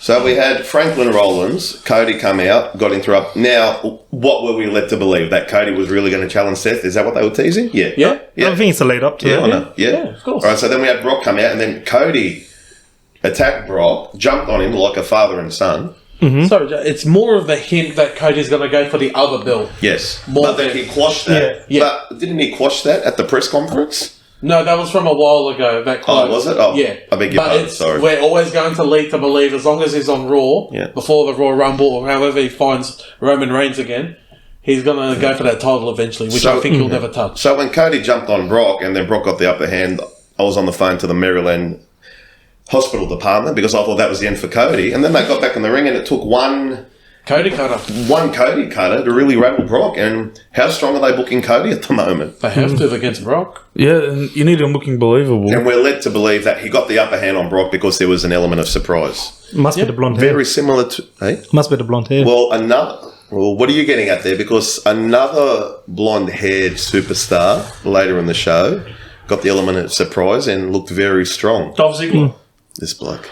So we had Franklin Rollins, Cody come out, got interrupted. Now, what were we led to believe? That Cody was really going to challenge Seth? Is that what they were teasing? Yeah. Yeah. I think it's a lead up to Yeah, it. I know. Yeah, of course. All right, so then we had Brock come out, and then Cody attacked Brock, jumped on him like a father and son. So it's more of a hint that Cody's going to go for the other belt. Yes. More but then he quashed that. Yeah. But didn't he quash that at the press conference? No, that was from a while ago. That quote. Was it? Oh, yeah. I beg your pardon, sorry. We're always going to lead to believe, as long as he's on Raw, before the Royal Rumble, or however he finds Roman Reigns again, he's going to go for that title eventually, which I think he'll never touch. So when Cody jumped on Brock, and then Brock got the upper hand, I was on the phone to the Maryland hospital department because I thought that was the end for Cody. And then they got back in the ring, and it took one Cody cutter to really rattle Brock. And how strong are they booking Cody at the moment? They have to against Brock. Yeah, and you need him looking believable. And we're led to believe that he got the upper hand on Brock because there was an element of surprise. Must be the blonde hair. Very similar to... Hey? Must be the blonde hair. Well, what are you getting at there? Because another blonde-haired superstar later in the show got the element of surprise and looked very strong. Dolph Ziggler. This bloke.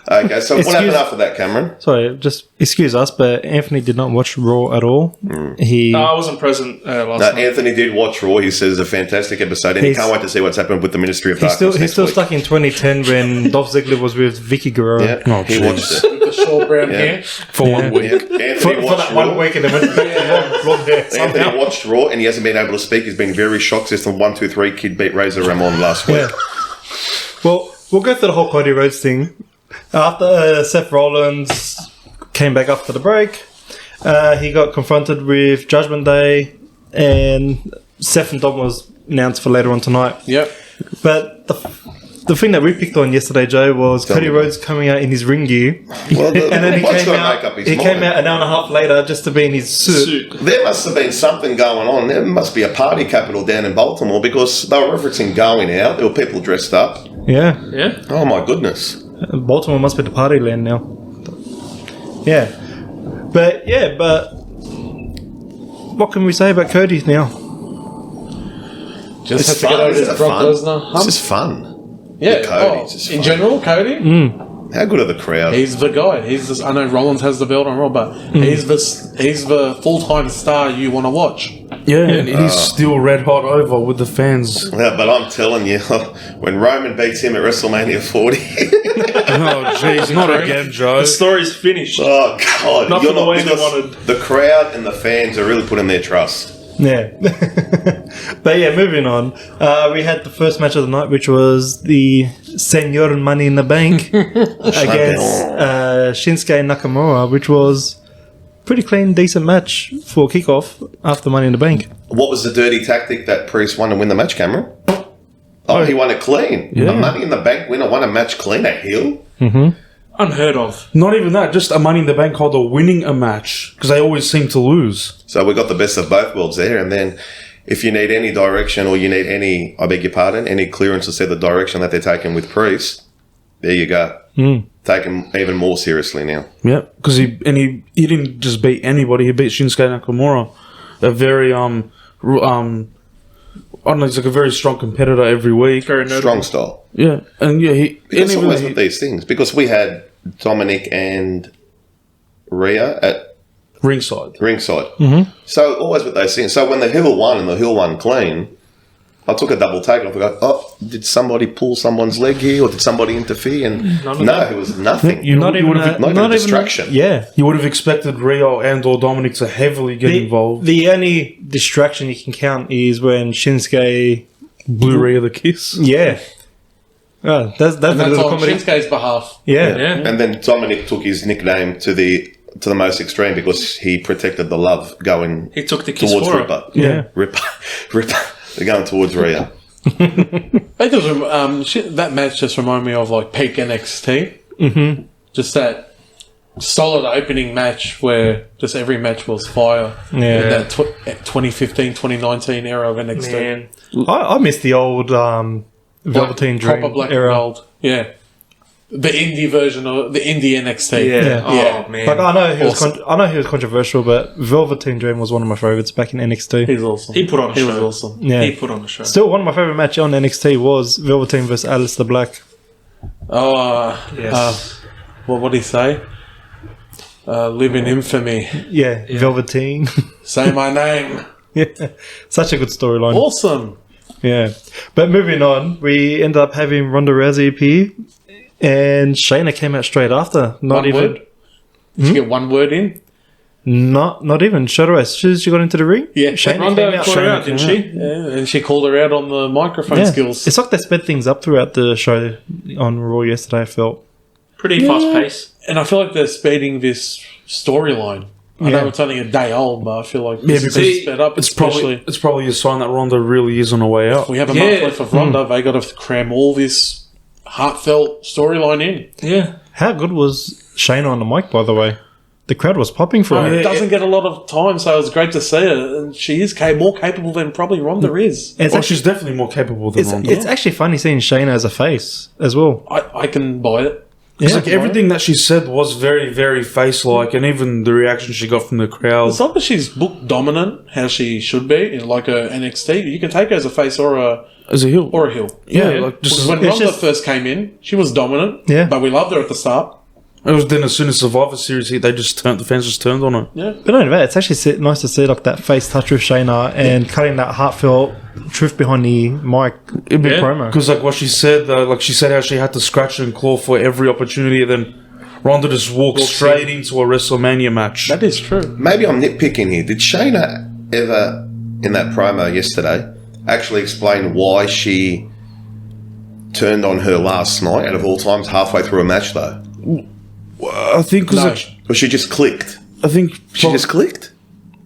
Okay, so what happened after that, Cameron? Sorry, just excuse us, but Anthony did not watch Raw at all. I wasn't present last night. Anthony did watch Raw. He says it's a fantastic episode, and he can't wait to see what's happened with the Ministry of Darkness. He's still stuck in 2010 when Dolph Ziggler was with Vicky Guerrero. Yeah, he watched it. With the short brown hair. For 1 week. Anthony For watched that Raw. 1 week and then blonde hair. Anthony watched Raw, and he hasn't been able to speak. He's been very shocked since the 1, 2, 3 kid beat Razor Ramon last week. Yeah. Well, we'll go through the whole Cody Rhodes thing. After Seth Rollins came back after the break, he got confronted with Judgment Day, and Seth and Dom was announced for later on tonight. Yep. But the thing that we picked on yesterday, Joe, was Cody Rhodes coming out in his ring gear. Well, And then he bloke's came gotta make up out. his He came mind. out an hour and a half later just to be in his suit. There must have been something going on. There must be a party capital down in Baltimore because they were referencing going out. There were people dressed up. Yeah, Yeah. Oh my goodness. Baltimore must be the party land now. Yeah, but what can we say about Cody now? Just It's have to get fun. over Isn't his it Brock fun? Lesnar It's hump. just fun. Yeah, Cody, it's just in fun. general, Cody, How good are the crowd? he's the guy. I know Rollins has the belt on Raw, but he's the full-time star you want to watch. Yeah, and he's still red hot over with the fans. Yeah, but I'm telling you, when Roman beats him at WrestleMania 40, Oh, jeez, not again, Joe. The story's finished. oh God, Not you're for the way they because wanted. The crowd and the fans are really putting their trust. Yeah, but yeah, moving on. We had the first match of the night, which was the Senior Money in the Bank against Shinsuke Nakamura, which was pretty clean, decent match for kickoff after Money in the Bank. What was the dirty tactic that Priest won to win the match, Cameron? Oh, he won it clean. Yeah. A Money in the Bank winner won a match clean, a heel? Unheard of. Not even that, just a Money in the Bank holder winning a match, because they always seem to lose. So we got the best of both worlds there. And then if you need any direction or you need any, I beg your pardon, any clearance to see the direction that they're taking with Priest, there you go. Take him even more seriously now. Yeah, because he didn't just beat anybody, he beat Shinsuke Nakamura. A very, I don't know, he's like a very strong competitor every week. Very notable. Strong style. Yeah, and yeah, It's and always even with these things. Because we had Dominic and Rhea at ringside. ringside. So always with those things. So when the heel won and the heel won clean, I took a double take and I forgot, oh, did somebody pull someone's leg here or did somebody interfere? And no, it was nothing. Not even a distraction. Yeah. You would have expected Rio and or Dominic to heavily get involved. The only distraction you can count is when Shinsuke blew Rhea the kiss. Yeah. Oh, that's And that's a little on comedy. Shinsuke's behalf. Yeah. Yeah. And then Dominic took his nickname to the most extreme because he protected the love going He took the kiss towards for Ripper. Yeah. Ripper. They're going towards Rhea. It does, that match just reminded me of like peak NXT. Mm-hmm. Just that solid opening match where just every match was fire. Yeah. In that 2015, 2019 era of NXT. Man. I miss the old Velveteen Dream Proper black and era. gold. Yeah. The indie version of the indie NXT. Yeah. Yeah. Oh, man. Like I know he was Awesome. I know he was controversial, but Velveteen Dream was one of my favorites back in NXT. He's awesome. He put on a He show. was awesome. Yeah. He put on a show. Still, one of my favorite matches on NXT was Velveteen versus Aleister Black. Yes. What did he say? Live in infamy. Yeah, Velveteen. Say my name. Yeah, such a good storyline. Awesome. Yeah, but moving on, we ended up having Ronda Rousey appear, and Shayna came out straight after. Not One even, word. Did you get one word in? not even. Straight away, as soon as she got into the ring, Yeah. Shayna Ronda came out. caught her out, Shayna didn't came she? Yeah, and she called her out on the microphone Yeah. skills. It's like they sped things up throughout the show on Raw yesterday. I felt. Pretty fast pace. And I feel like they're speeding this storyline. I Yeah. know it's only a day old, but I feel like Yeah, this because is sped up. It's Especially probably a sign that Ronda really is on her way out. we have a Yeah. month left of Ronda. They got to cram all this heartfelt storyline in. Yeah. How good was Shayna on the mic, by the way? The crowd was popping for her. It doesn't get a lot of time, so it was great to see her. And she is more capable than probably Ronda is. It's, Well, actually, she's definitely more capable than Ronda. it's actually funny seeing Shayna as a face as well. I can buy it. It's Yeah. like everything that she said was very, very face-like, and even the reaction she got from the crowd. It's not that she's booked dominant, how she should be, in like a NXT. You can take her as a face or As a heel. a heel. Yeah, Yeah. like just Because when It's Ronda just- first came in, she was dominant. Yeah. But we loved her at the start. it was then as soon as Survivor Series hit, the fans just turned on her. Yeah. But not only that, it's actually nice to see like that face touch with Shayna and cutting that heartfelt truth behind the mic It'd be Yeah. promo. Because like what she said, like she said how she had to scratch and claw for every opportunity, and then Ronda just walked straight into a WrestleMania match. That is true. Maybe I'm nitpicking here. Did Shayna ever, in that promo yesterday, actually explain why she turned on her last night out of all times halfway through a match, though? I think because No. Or she just clicked? I think She just clicked?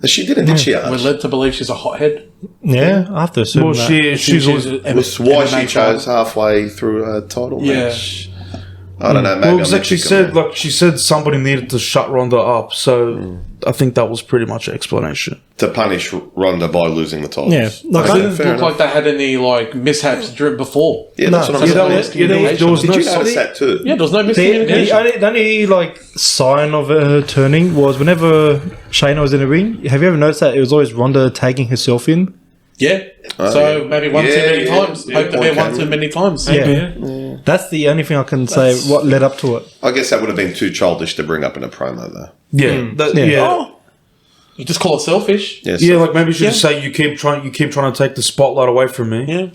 She didn't, did she? We're Ash? led to believe she's a hothead. Yeah, after a certain well, she's always. That's why she chose halfway through her title Yeah. match. I don't know. Maybe Well, I'm because like she nitpicking said, there. she said somebody needed to shut Ronda up, so I think that was pretty much the explanation. To punish Ronda by losing the title. Yeah, like It I- didn't look like they had any like mishaps before. Yeah, that's No, what I'm yeah, saying. that was- there was Did no you notice that too? Yeah, there was no the miscommunication. only like sign of her turning was whenever Shayna was in the ring. Have you ever noticed that it was always Ronda tagging herself in? Yeah. So yeah. maybe one too Yeah, many yeah. times. Yeah, Hope to be point one can- too many times. Yeah. That's the only thing I can say. What led up to it? I guess that would have been too childish to bring up in a promo, though. Yeah, Yeah. yeah. Oh, you just call it selfish. Yes. Yeah, like maybe you should Yeah. just say you keep trying to take the spotlight away from me. Yeah.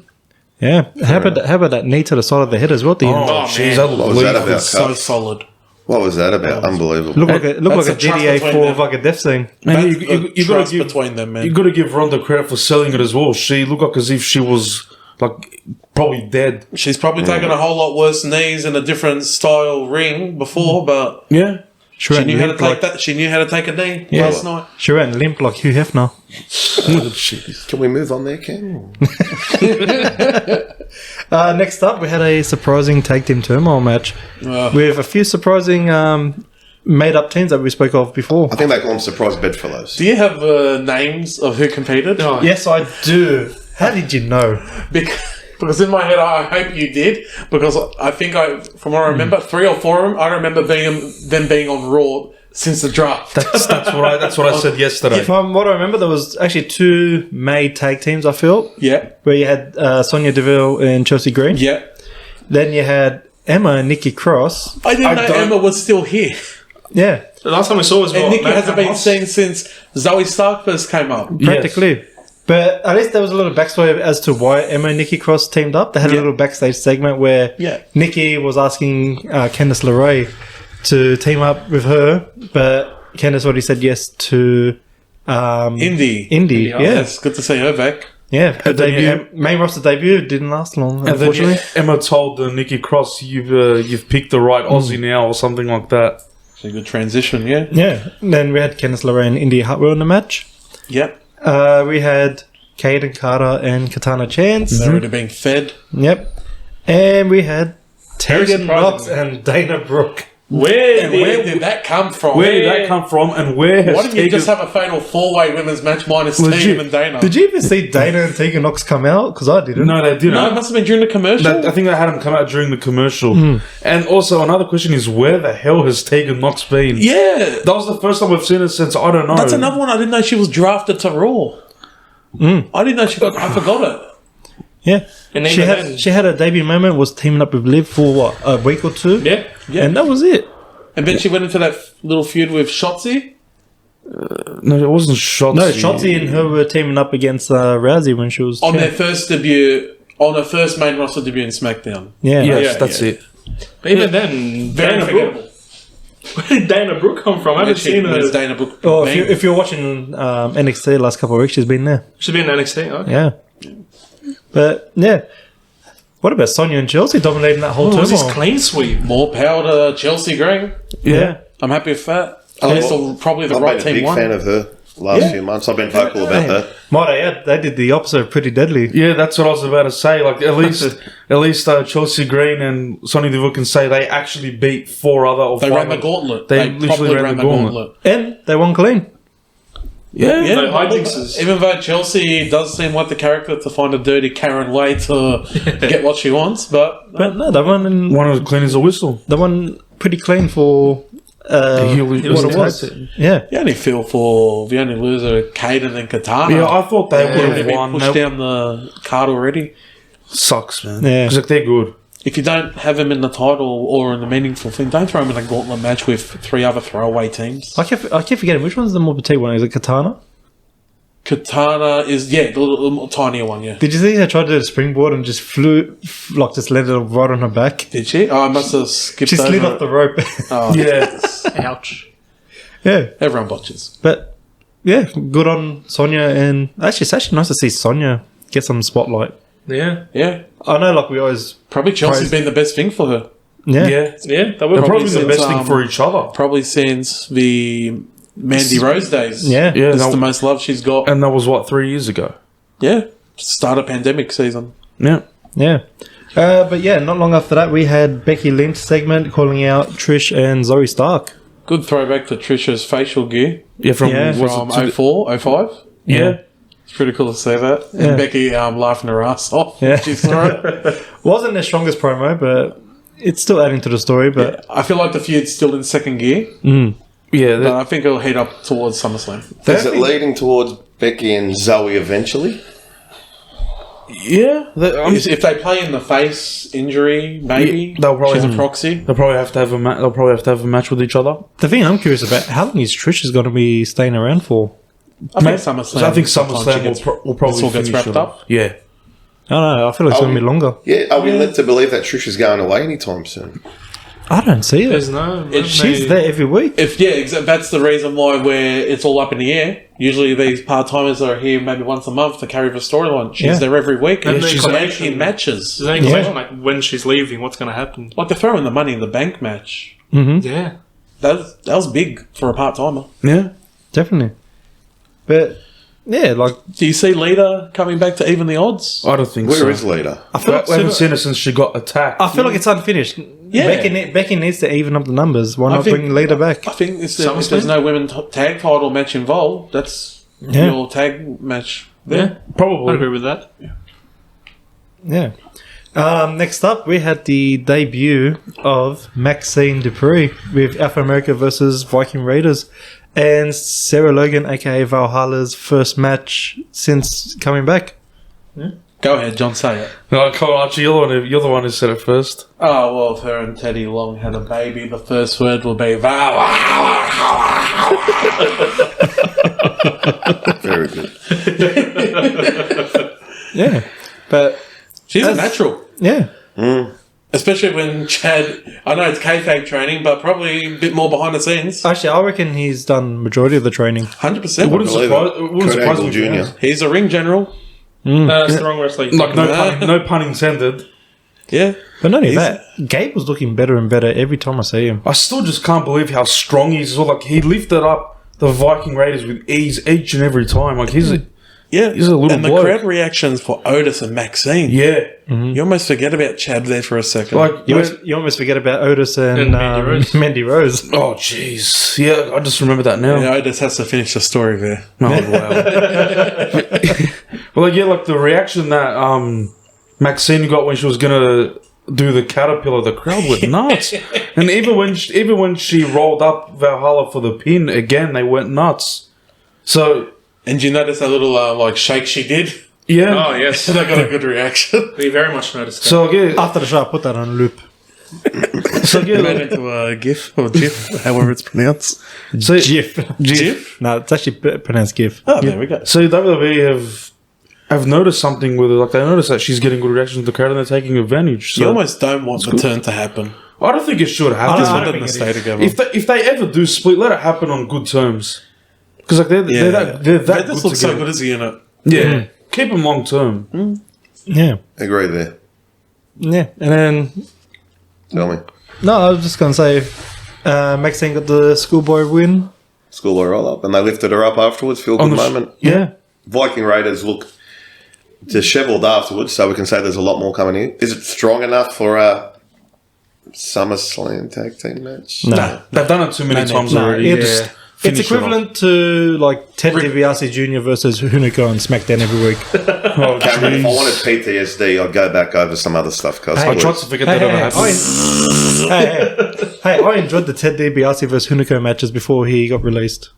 Yeah. How about that knee to the side of the head as well? At the end? Oh, jeez, man. that What was that looked about? So Cup? solid. What was that about? Unbelievable. Look like a That's GTA the trust 4 between like a death scene. Man, That's the trust between them, man. You got to give Ronda credit for selling it as well. She looked like as if she was like probably dead. She's probably taken a whole lot worse knees in a different style ring before, but Yeah, She she went knew how to limp take like that. She knew how to take a knee Yeah. last night. she went limp like Hugh Hefner. Can we move on there, Ken? Next up, we had a surprising tag team turmoil match with a few surprising made-up teams that we spoke of before. I think they call them surprise bedfellows. Do you have names of who competed? Oh, Yes, I do. How did you know? Because in my head, I hope you did. Because I think from what I remember, 3 or 4 of them, I remember them being on Raw since the draft. that's what I said yesterday. From what I remember, there was actually 2 made tag teams, I feel, Yeah, where you had Sonya Deville and Chelsea Green. yeah. Then you had Emma and Nikki Cross. I didn't know don't- Emma was still here. Yeah, The last time we saw was And what, Nikki Matt hasn't been Moss? seen since Zoe Stark first came up. practically. But at least there was a little backstory as to why Emma and Nikki Cross teamed up. They had a little backstage segment where Nikki was asking Candice LeRae to team up with her, but Candice already said yes to Indy. Yeah. It's good to see her back. Yeah, her main roster debut didn't last long, unfortunately. Emma told Nikki Cross, "You've picked the right Aussie now," or something like that. It's a good transition, yeah. Yeah. Then we had Candice LeRae and Indy Hartwell in the match. Yep. We had Kaden Carter and Katana Chance. They're already being fed. Yep. And we had Tegan Knox surprising. and Dana Brooke. Where did that come from? Where did that come from? And where has Why didn't you just have a fatal 4-way women's match minus Tegan and Dana? Did you even see Dana and Tegan Knox come out? Because I didn't. No, they didn't. No, it must have been during the commercial. I think they had him come out during the commercial. And also, another question is, where the hell has Tegan Knox been? Yeah. That was the first time we've seen her since, I don't know. That's another one. I didn't know she was drafted to Raw. I didn't know she got... I forgot it. Yeah. And she had a debut moment, was teaming up with Liv for what, a week or two? Yeah. And that was it. And then she went into that little feud with Shotzi. No, it wasn't Shotzi. No, Shotzi and her were teaming up against Rousey when she was... On their first debut... On her first main roster debut in SmackDown. Yeah. Yes, that's it. But even then, Very Dana forgettable. Brooke. Where did Dana Brooke come from? I haven't seen her. Dana Brooke. Oh, if you're watching NXT the last couple of weeks, she's been there. She's been in NXT. Okay. Yeah. But, yeah. What about Sonya and Chelsea dominating that whole What was turmoil? this clean sweep? More power to Chelsea Green. Yeah. I'm happy with that. At least probably the I've right been a team big won. fan of her last few months. I've been vocal about her. Might I add, they did the opposite of Pretty Deadly. Yeah, that's what I was about to say. Like, at least Chelsea Green and Sonya Deville can say they actually beat 4 other or They 5 ran the other- gauntlet. They They literally probably ran the gauntlet. And they won clean. Yeah, No hijinks. even though Chelsea does seem like the character to find a dirty Karen way to get what she wants, but But no, they won, One as clean as a whistle. they won pretty clean for what it was. Yeah. you only feel for the only loser, Kaden and Katana. Yeah, I thought they would They've have been won. pushed They- down the card already. Sucks, man. Yeah. Because they're good. If you don't have him in the title or in the meaningful thing, don't throw him in a gauntlet match with 3 other throwaway teams. I keep forgetting, which one's the more petite one? Is it Katana? Katana is, the little tinier one, yeah. Did you see her try to do a springboard and just flew, like just landed right on her back? Did she? Oh, I must have skipped She slid over off the rope. Oh, Yeah. Ouch. Yeah. everyone botches. But, yeah, good on Sonya. And actually, it's actually nice to see Sonya get some spotlight. Yeah. Yeah. I know, like, we always... Probably Chelsea's been the best thing for her. Yeah. Yeah. Yeah. That They're would probably the since, best thing for each other. Probably since the Mandy Rose days. Yeah. Yeah, That's no- the most love she's got. and that was, 3 years ago? Yeah. Start of pandemic season. Yeah. Yeah. But, yeah, not long after that, we had Becky Lynch segment calling out Trish and Zoe Stark. Good throwback to Trisha's facial gear Yeah, from, Yeah. was from it 04, 05. Yeah. It's pretty cool to see that. Yeah. And Becky laughing her ass off. Yeah. She's thrown. Wasn't their strongest promo, but it's still adding to the story. But I feel like the feud's still in second gear. Yeah, But I think it'll head up towards SummerSlam. Is it leading towards Becky and Zoe eventually? yeah. If they play in the face injury, maybe Yeah, they'll probably- she's a proxy. They'll probably have to have a they'll probably have to have a match with each other. the thing I'm curious about, how long is Trish is going to be staying around for? I think SummerSlam. I think sometimes she SummerSlam gets- will probably this all gets finish wrapped it up. Yeah. I don't know. I feel like it's Oh, going to be longer. Yeah, are we led to believe that Trish is going away anytime soon? I don't see it. There's no. She's there every week. If that's the reason why it's all up in the air. Usually these part timers are here maybe once a month to carry the storyline. She's Yeah. there every week. And And the she's connection- in matches. There's no information like when she's leaving, what's going to happen. Like they're throwing the Money in the Bank match. Yeah. That was big for a part timer. Yeah. Definitely. But, yeah, like, Do you see Lita coming back to even the odds? I don't think Where so. is Lita? I feel like, We haven't seen her since she got attacked. I feel like it's unfinished. Yeah. Becky needs to even up the numbers. Why I not think- bring Lita back? I think if SummerSlam? there's no women tag title match involved, that's Yeah. your tag match. Yeah. Probably. I agree with that. Yeah. Next up, we had the debut of Maxine Dupree with Alpha America versus Viking Raiders. And Sarah Logan, aka Valhalla's first match since coming back. Go ahead, John, say it. No, come on, Archie, you're the one who said it first. Oh, well, if her and Teddy Long had a baby, the first word will be wow. Very good. Yeah, but She's a natural. yeah, Especially when Chad, I know it's kayfabe training, but probably a bit more behind the scenes. actually, I reckon he's done majority of the training. 100%. Wouldn't believe surprise Kurt me Angle if he Jr. has. He's a ring general. No, that's the wrong wrestler. Like, no pun intended. Yeah. But not only that, Gabe was looking better and better every time I see him. I still just can't believe how strong he is. As well. Like, he lifted up the Viking Raiders with ease each and every time. Like, he's a little And the bloke. crowd reactions for Otis and Maxine. Yeah. You almost forget about Chad there for a second. Like, You almost forget about Otis and Mandy Rose. Mandy Rose. oh, jeez. Yeah, I just remember that now. Yeah, Otis has to finish the story there. Oh, wow. Well, like the reaction that Maxine got when she was gonna do the caterpillar, the crowd went nuts. And even when she rolled up Valhalla for the pin again, they went nuts. So And you notice that little shake she did? yeah. Oh, yes. That got a good reaction. We very much noticed that. So yeah. After the show, I put that on loop. So yeah. Made into a GIF or GIF, however it's pronounced. So GIF. GIF? No, it's actually pronounced GIF. Oh, there we go. So WWE have noticed something with her. Like, they noticed that she's getting good reactions to the crowd and they're taking advantage. So You almost don't want the turn to happen. I don't think it should happen. Just I want don't them to think stay it together. If they ever do split, let it happen on good terms. Because like they're that they good just look so together. good as a unit. Yeah, keep them long term. Yeah. Agree there. Yeah. And then, Tell me. no, I was just going to say, Maxine got the schoolboy win. Schoolboy roll up. And they lifted her up afterwards. Feel good moment. Yeah. Viking Raiders look dishevelled afterwards, so we can say there's a lot more coming in. Is it strong enough for a SummerSlam tag team match? No. They've done it too many times No, already. it's, Yeah. it's Finish it equivalent to like Ted DiBiase Jr. versus Hookah on SmackDown every week. Oh, Cameron, if I jeez. wanted PTSD, I'd go back over some other stuff. Cause I tried to forget that ever happened. I enjoyed the Ted DiBiase versus Hookah matches before he got released.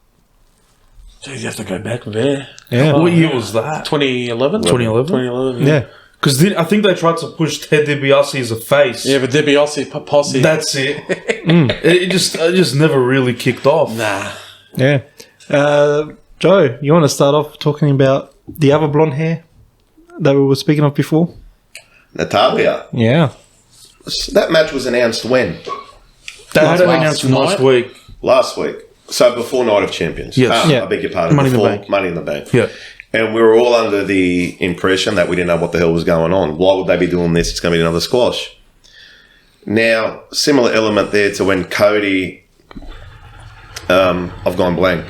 Jeez, you have to go back there. Yeah. What year was that? 2011? 2011? 2011, Yeah. Because I think they tried to push Ted DiBiase as a face. Yeah, but DiBiase posse. That's it. It just never really kicked off. Nah. Yeah. Joe, you want to start off talking about the other blonde hair that we were speaking of before? Natalia. Yeah. That match was announced when? They had it Last announced last night? week. Last week. So before Night of Champions. Yes. Yeah. I beg your pardon. Money in the before Bank. Money in the Bank. Yeah. And we were all under the impression that we didn't know what the hell was going on. Why would they be doing this? It's going to be another squash. Now, similar element there to when Cody... I've gone blank.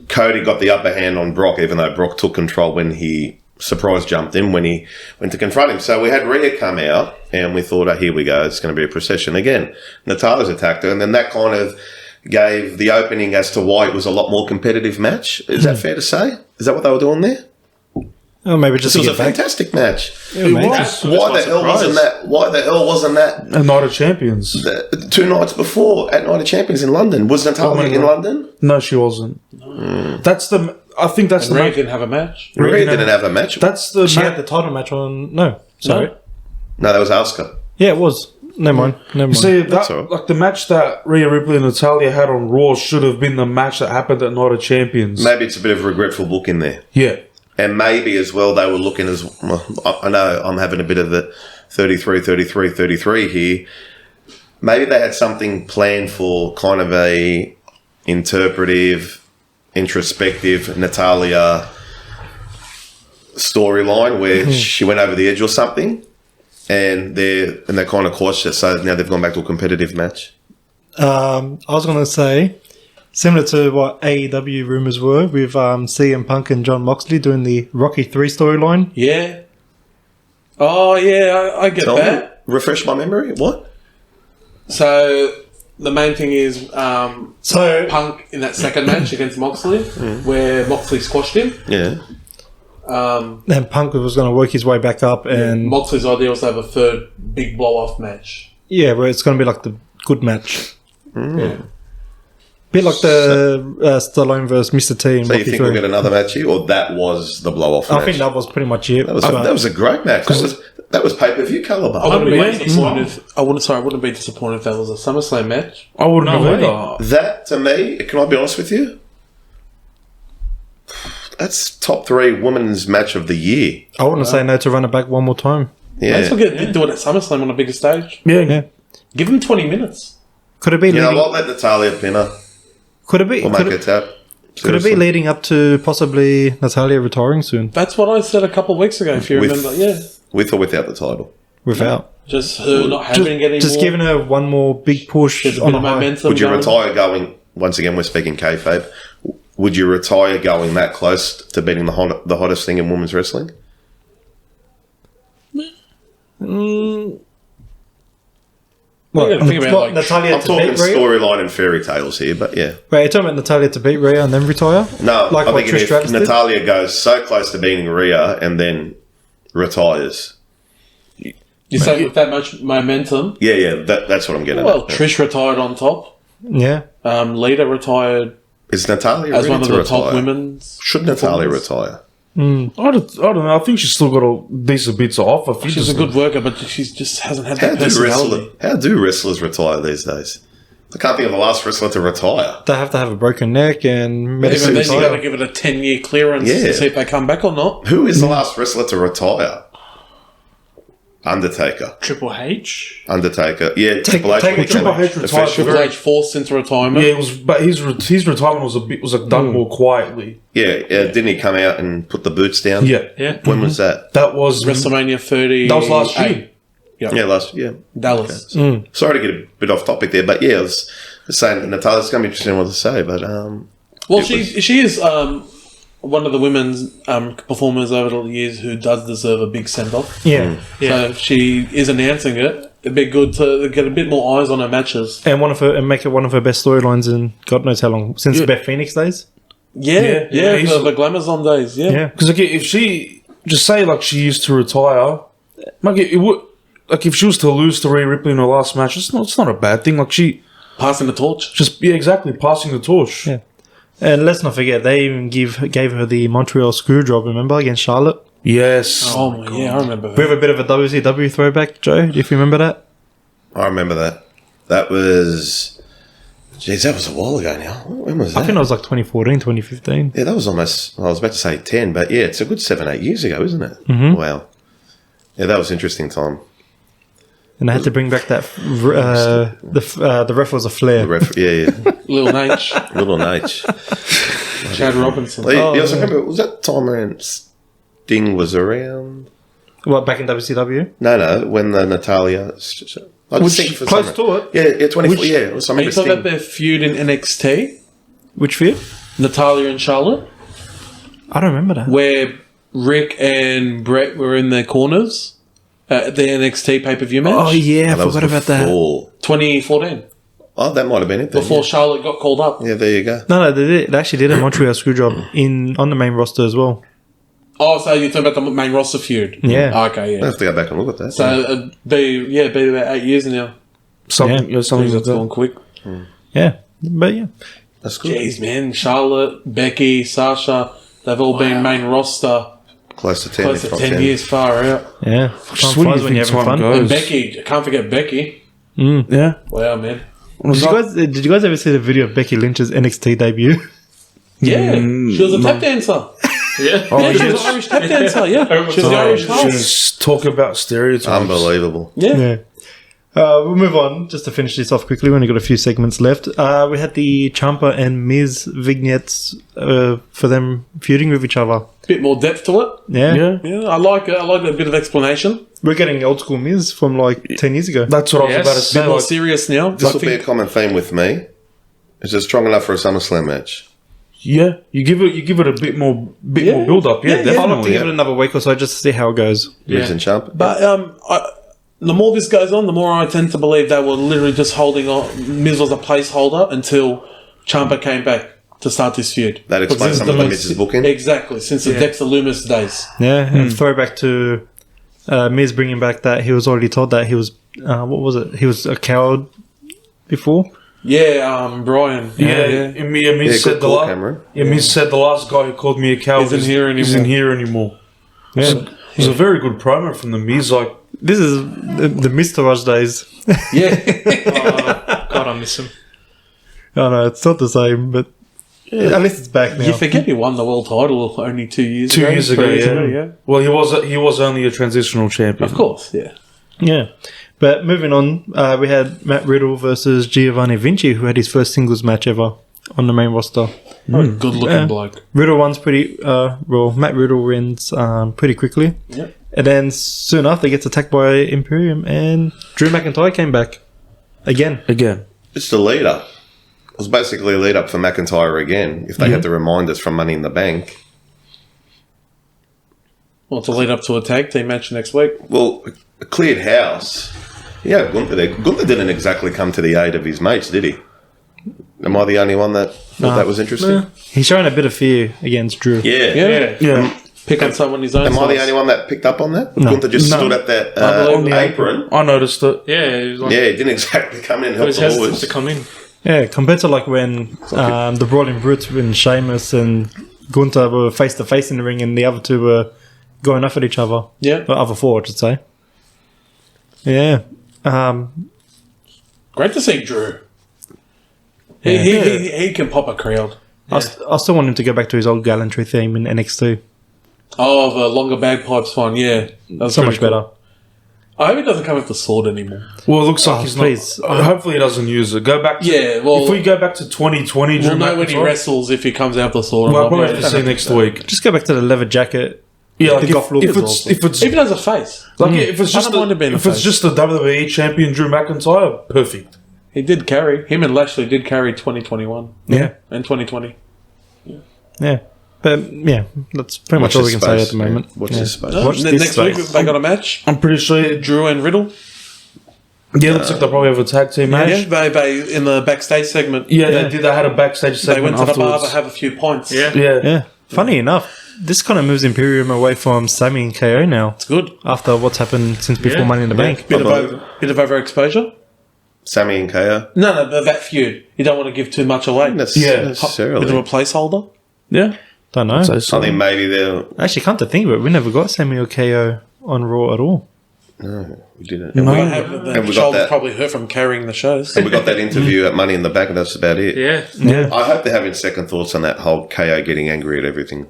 Cody got the upper hand on Brock, even though Brock took control when he surprise jumped him when he went to confront him. So we had Rhea come out, and we thought, oh, here we go. It's going to be a procession again. Natalia's attacked her, and then that kind of gave the opening as to why it was a lot more competitive match. Is that fair to say? Is that what they were doing there? Oh, maybe just This to was a get back. fantastic match. Yeah, mate. Why the hell wasn't that? Why the hell wasn't that A Night of Champions. 2 nights before at Night of Champions in London? Was Natalia in London? No, she wasn't. That's the. I think that's the Ray match. didn't have a match. Rhea didn't have a match. That's the. She ma- had the title match on. No, sorry. No, that was Asuka. Yeah, it was. Never mind. Never mind. See, That's that, all right. like the match that Rhea Ripley and Natalia had on Raw should have been the match that happened at Night of Champions. Maybe it's a bit of a regretful book in there. Yeah. And maybe as well they were looking as well, I know I'm having a bit of the 33 here. Maybe they had something planned for kind of a interpretive, introspective Natalia storyline where she went over the edge or something, and they kind of quashed it. So now they've gone back to a competitive match. I was going to say, similar to what AEW rumors were with CM Punk and John Moxley doing the Rocky 3 storyline. Yeah. Oh, yeah, I get Tell me, that. refresh my memory. What? So, the main thing is So, Punk in that second match against Moxley, where Moxley squashed him. Yeah. then Punk was going to work his way back up, and Moxley's idea was to have a third big blow-off match. yeah, where it's going to be like the good match. Yeah. bit like the Stallone versus Mr. T. In So you Rocky think we'll III. get another match here, or that was the blow-off match? I think that was pretty much it. that was a great match. That was pay-per-view caliber. I wouldn't Yeah. be disappointed. I wouldn't be disappointed if that was a SummerSlam match. I wouldn't No have way. either. That, to me, can I be honest with you? That's top 3 women's match of the year. I wouldn't say no to run it back one more time. Yeah. Let's do it at SummerSlam on a bigger stage. Yeah. Give them 20 minutes. Could it be You know leading? what? Let Natalia pin her. Could it be? Or make Could her it, tap. could it be Seriously. leading up to possibly Natalia retiring soon? That's what I said a couple of weeks ago, if you With- remember. Yeah. With or without the title? Without Just her not having any just more. giving her one more big push There's a on bit a of high. momentum. Would you going. retire going, once again, we're speaking kayfabe, would you retire going that close to beating the hottest thing in women's wrestling? What, Think about, like, Natalia I'm to talking beat Rhea? storyline and fairy tales here, but yeah. Wait, you're talking about Natalia to beat Rhea and then retire? No, Like I'm what thinking Trish if Stratus did? Natalia goes so close to beating Rhea and then retires. You say with that much momentum. Yeah, that's what I'm getting Well, at. Trish retired on top. Yeah. Lita retired Is Natalia as ready one of to the retire? top women's. Should Natalia performers. retire? I don't know. I think she's still got a decent bit to offer. She's a good worker, but she just hasn't had How that do, personality. wrestlers retire these days? I can't think of the last wrestler to retire. They have to have a broken neck and Even medically then, you got to retire. give it a 10-year clearance Yeah. to see if they come back or not. Who is the last wrestler to retire? Undertaker. Triple H. Undertaker. Yeah, Triple H. take became Triple H retired official. Triple H forced into retirement. Yeah, it was. But his retirement was like done more quietly. Yeah, didn't he come out and put the boots down? Yeah, Yeah. When was that? that was WrestleMania 30. That was last year. Yeah, last year. Dallas. Sorry to get a bit off topic there, but yeah, I was saying that Natalia's going to be interesting what to say, but Well, she is one of the women's performers over the years who does deserve a big send-off. Yeah. So if she is announcing it, it'd be good to get a bit more eyes on her matches. And make it one of her best storylines in God knows how long since Beth Phoenix days. Yeah, Yeah, he's- the Glamazon days, Yeah. because like if she just say like she used to retire, like it would like if she was to lose to Rhea Ripley in her last match, it's not a bad thing. Like she Passing the torch. just exactly passing the torch. Yeah. And let's not forget, they even gave her the Montreal Screwjob, remember, against Charlotte? Yes. Oh, my, yeah, I remember We that. have a bit of a WCW throwback, Joe, if you remember that. I remember that. That was... Jeez, that was a while ago now. When was that? I think it was like 2014, 2015. Yeah, that was almost... I was about to say 10, but yeah, it's a good 7-8 years ago, isn't it? Mm-hmm. Wow. Yeah, that was interesting time. And they had to bring back that... the ref was a Flair. Yeah. Lil Nate, Little Nate. Chad Robinson. You also remember, was that time when Sting was around? What, back in WCW? No, when the Natalia... I just think for Close some- to it. Yeah, 24, yeah. It was Are you something talking about their feud in NXT? Which feud? Natalia and Charlotte? I don't remember that. Where Rick and Brett were in their corners at the NXT pay-per-view match? Oh, yeah, I That was forgot about that. before. 2014. Oh, that might have been it then. Before Charlotte got called up. Yeah, there you go. No, they actually did a Montreal Screwjob on the main roster as well. Oh, so you're talking about the main roster feud? Yeah. Okay, I yeah. have to go back and look at that. So, be about 8 years now. Something. Yeah. Something like That's gone that. quick. Yeah. But yeah. That's good. Jeez, man. Charlotte, Becky, Sasha, they've all been main roster Close to 10. close to top 10 years far out. Yeah. Just Time when flies you when you're think having time fun. goes. And Becky, I can't forget Becky. Yeah. Wow, man. Did you guys ever see the video of Becky Lynch's NXT debut? Yeah, she was a tap dancer. Yeah. Oh, Yeah, she yes. was an Irish tap dancer, yeah. She was the Irish house. Just talk about stereotypes. Unbelievable. Yeah. Yeah. We'll move on just to finish this off quickly. We only got a few segments left. We had the Ciampa and Miz vignettes for them feuding with each other. Bit more depth to it. Yeah. Yeah. Yeah, I like it. I like that bit of explanation. We're getting old school Miz from like 10 years ago. That's what I was Yes. about to Bit say. more Like, serious now. This will be a common theme with me. Is it strong enough for a SummerSlam match? yeah, you give it a bit more build up. Yeah, I'd like to definitely. give it another week or so just to see how it goes. Miz and Ciampa? But the more this goes on, the more I tend to believe they were literally just holding on. Miz was a placeholder until Ciampa came back to start this feud. That explains some of the Miz's booking. Exactly, since the Dexter Loomis days. Yeah. And throwback to Miz bringing back that he was already told that he was, what was it? He was a coward before. Brian. Miz said good call, Cameron. Miz said the last guy who called me a coward isn't here anymore. Yeah. It was a very good promo from the Miz. Like, This is the Mr. Rush days. Yeah. God, I miss him. Oh no, it's not the same, but at least it's back now. You forget he won the world title only 2 years ago. 2 years ago, 3 years ago, yeah. Well, he was only a transitional champion. Of course, yeah. Yeah. But moving on, we had Matt Riddle versus Giovanni Vinci, who had his first singles match ever on the main roster. What a good-looking bloke. Riddle wins Matt Riddle wins pretty quickly. Yep. And then soon after, gets attacked by Imperium, and Drew McIntyre came back. Again. It's the lead up. It was basically a lead up for McIntyre again. If they had the reminders from Money in the Bank. Well, to lead up to a tag team match next week. Well, a cleared house. Yeah, Gunther there. Gunther didn't exactly come to the aid of his mates, did he? Am I the only one that thought that was interesting? He's showing a bit of fear against Drew. Yeah. Pick on someone his own Am I the size. only one that picked up on that? No. Gunther just stood at that On the apron. I noticed it. Yeah, he was like, Yeah, he didn't exactly come in and he help was the hesitant boys. to come in. Yeah, compared to like when the Brawling Brutes and Sheamus and Gunther were face to face in the ring, and the other two were going off at each other. Yeah. The other four, I should say. Yeah. Great to see Drew. He can pop a crowd. I still want him to go back to his old gallantry theme in NXT. Oh, the longer bagpipes one, yeah. That's So much better. I hope he doesn't come with the sword anymore. Well, it looks like Oh, he's please. not. Hopefully, he doesn't use it. Go back. To, Yeah, well, if we go back to 2020, we'll Drew know when he McIntyre- wrestles if he comes out with the sword. Well, I'll or probably not. have to see next week. Just go back to the leather jacket. Yeah, like The goth look is awesome. if it's Even as a face. like if it's I just don't mind him being if the it's face. just the WWE champion Drew McIntyre, perfect. He did carry. Him and Lashley did carry 2021 Yeah. and 2020. Yeah. But yeah, that's pretty much all we can say at the moment. Watch Yeah. this space. Watch this Next week space. they got a match. I'm pretty sure. Drew and Riddle. Yeah, looks like they'll probably have a tag team match. Yeah, they in the backstage segment. Yeah, they did. They had a backstage They segment went to the bar afterwards. to have a few points. Yeah. Yeah. Funny enough, this kind of moves Imperium away from Sammy and KO now. It's good. After what's happened since before Yeah. Money in the Bank. Bit of overexposure. Sammy and KO. No, but that feud. You don't want to give too much away. Yeah. Necessarily. Bit of a placeholder. Yeah. Don't know. So, so. I think maybe they'll. Actually, come to think of it, we never got Sammy or KO on Raw at all. No, we didn't. No. And, I have the we got shoulders that. probably hurt from carrying the shows. we got that interview at Money in the Bank, and that's about it. Yeah. Yeah. I hope they're having second thoughts on that whole KO getting angry at everything.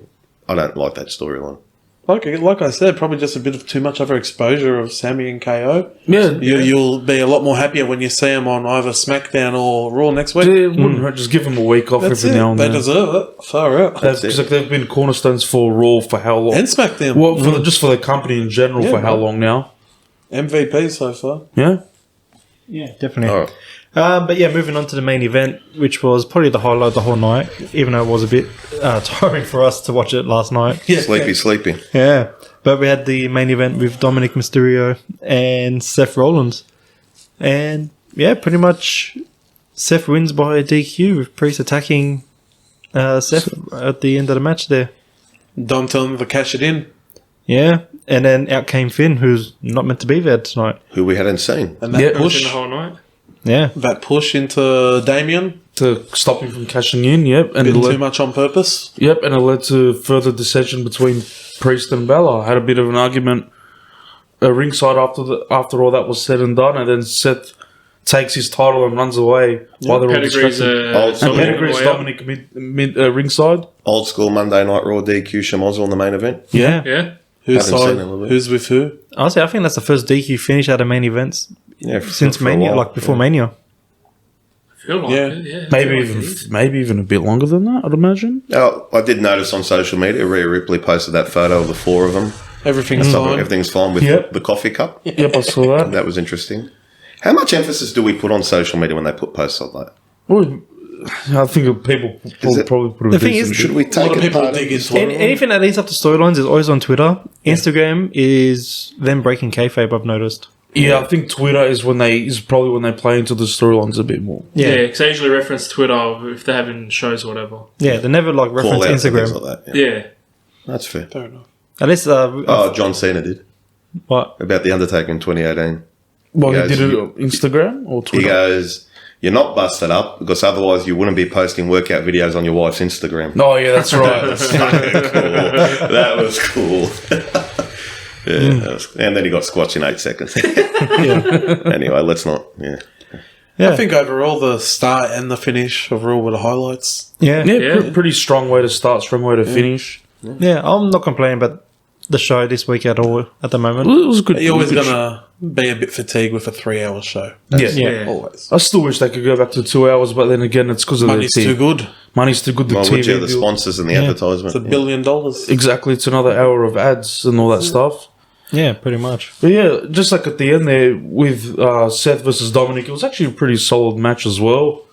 I don't like that storyline. Like I said, probably just a bit of too much overexposure of Sammy and KO. Yeah. You'll be a lot more happier when you see them on either SmackDown or Raw next week. It wouldn't hurt. Just give them a week off That's every it. now and They then. deserve it. Far out. Because they've been cornerstones for Raw for how long? And SmackDown. Well, for just for the company in general, Yeah, for how man. long now? MVP so far. Yeah. Yeah, definitely. All right. But yeah, moving on to the main event, which was probably the highlight of the whole night, even though it was a bit tiring for us to watch it last night. Yeah. Sleepy. Yeah. But we had the main event with Dominic Mysterio and Seth Rollins. And yeah, pretty much Seth wins by DQ with Priest attacking Seth at the end of the match there. Dom telling them to cash it in. Yeah. And then out came Finn, who's not meant to be there tonight. Who we hadn't seen. And that Yeah. It was in push. the whole night. Yeah. That push into Damien. To stop him from cashing in, yep. And it Bit too led, much on purpose. yep, and it led to further dissension between Priest and Bella. Had a bit of an argument ringside after all that was said and done, and then Seth takes his title and runs away while they're all Pedigree's distracted. Old And school. Pedigree's way up. Dominic ringside. Old school Monday Night Raw DQ Shamazel in the main event. Yeah. Yeah. Who's Haven't seen side? it a little bit. Who's with who? Honestly, I think that's the first DQ finish out of main events Yeah, since for a Mania, while. like before Mania. Feel like Yeah. it, yeah. Maybe even a bit longer than that, I'd imagine. Oh, I did notice on social media, Rhea Ripley posted that photo of the four of them. Everything's So fine. everything's fine with Yep. the coffee cup. Yep, I saw that. That was interesting. How much emphasis do we put on social media when they put posts like that? Well, I think people will it- probably put a The thing decent is- Should we A lot take of it people part dig of- into it. Anything that leads up to storylines is always on Twitter. Instagram is them breaking kayfabe, I've noticed. Yeah, I think Twitter is probably when they play into the storylines a bit more. Yeah, because they usually reference Twitter if they're having shows or whatever. Yeah, they never like Call reference out and things Instagram. like that. Yeah. Yeah. That's fair. Fair enough. At least, Oh, John Cena did. what? About The Undertaker in 2018. Well, He he did goes- it on Instagram or He Twitter. goes, you're not busted up because otherwise you wouldn't be posting workout videos on your wife's Instagram. Oh, yeah, that's right. That was cool. And then he got squashed in 8 seconds. Anyway, let's not. I think overall the start and the finish overall were the highlights. Pretty strong way to start, strong way to finish. Yeah, I'm not complaining about the show this week at all at the moment. It was good. You're always going to be a bit fatigued with a 3-hour show. Yeah. Always. I still wish they could go back to 2 hours, but then again, it's because of Money's the too good. Money's too good. The Well, TV which are the deal. sponsors and the advertisement. It's $1 billion. Exactly, it's another hour of ads and all that stuff. Yeah, pretty much. But yeah, just like at the end there with Seth versus Dominic, it was actually a pretty solid match as well.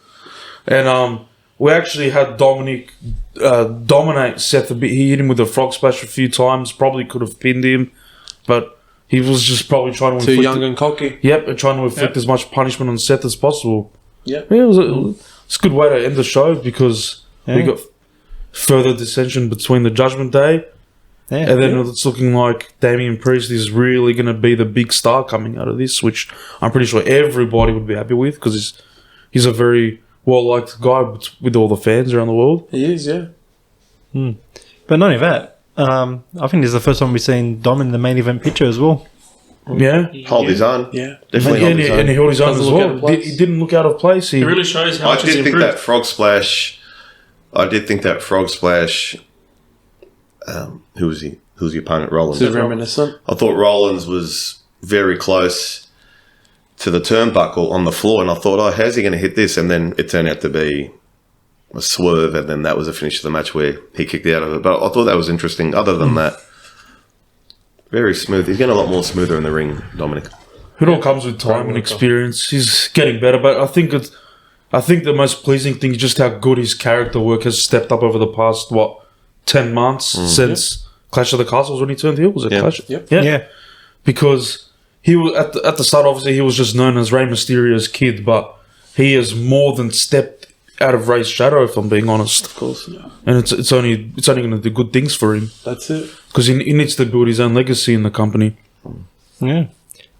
And we actually had Dominic dominate Seth a bit. He hit him with a frog splash a few times. Probably could have pinned him, but he was just probably trying to Too inflict young and cocky. Yep, and trying to inflict as much punishment on Seth as possible. Yep. Yeah, it's a good way to end the show because we got further dissension between the Judgment Day. Yeah. And then it's looking like Damian Priest is really going to be the big star coming out of this, which I'm pretty sure everybody would be happy with because he's a very well-liked guy with all the fans around the world. He is, yeah. But not only that, I think this is the first time we've seen Dom in the main event picture as well. Yeah. Hold his own. Yeah. Definitely hold his And own. he held his own Doesn't as look out of well. place. He didn't look out of place. It really shows how I much he's did think improved. that frog splash. I did think that frog splash. Who was he? Who's the opponent? Rollins. It's reminiscent. I thought Rollins was very close to the turnbuckle on the floor, and I thought, oh, how's he going to hit this? And then it turned out to be a swerve, and then that was the finish of the match where he kicked out of it. But I thought that was interesting. Other than that, very smooth. He's getting a lot more smoother in the ring, Dominic. It all comes with time and experience. He's getting better, but I think the most pleasing thing is just how good his character work has stepped up over the past 10 months since Clash of the Castles when he turned heel. Was it Clash? Yep. Yeah. Because he was at the start. Obviously, he was just known as Rey Mysterio's kid, but he has more than stepped out of Rey's shadow. If I'm being honest, Of course. Yeah. and it's only going to do good things for him That's it. because he needs to build his own legacy in the company. Yeah.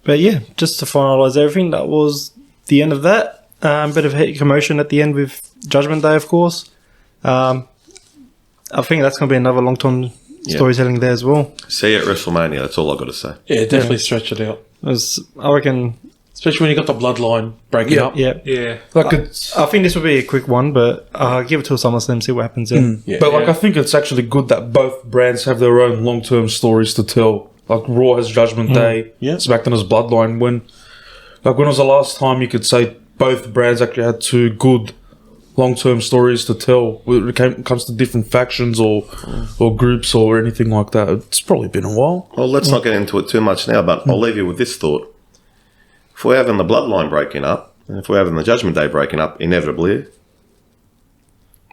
But yeah, just to finalise everything, that was the end of that. Bit of heat commotion at the end with Judgment Day, of course. I think that's going to be another long-term storytelling there as well. See you at WrestleMania. That's all I've got to say. Yeah, definitely stretch it out. I reckon, Especially when you got the bloodline breaking up. yeah. Yeah. Like it's. I think this will be a quick one, but give it to SummerSlam, see what happens there. Yeah. But I think it's actually good that both brands have their own long-term stories to tell. Like Raw has Judgment Day, Yeah. SmackDown has Bloodline. When was the last time you could say both brands actually had two good long-term stories to tell when it comes to different factions or groups or anything like that? It's probably been a while. Well, let's not get into it too much now, but I'll leave you with this thought. If we're having the Bloodline breaking up, and if we're having the Judgment Day breaking up, inevitably,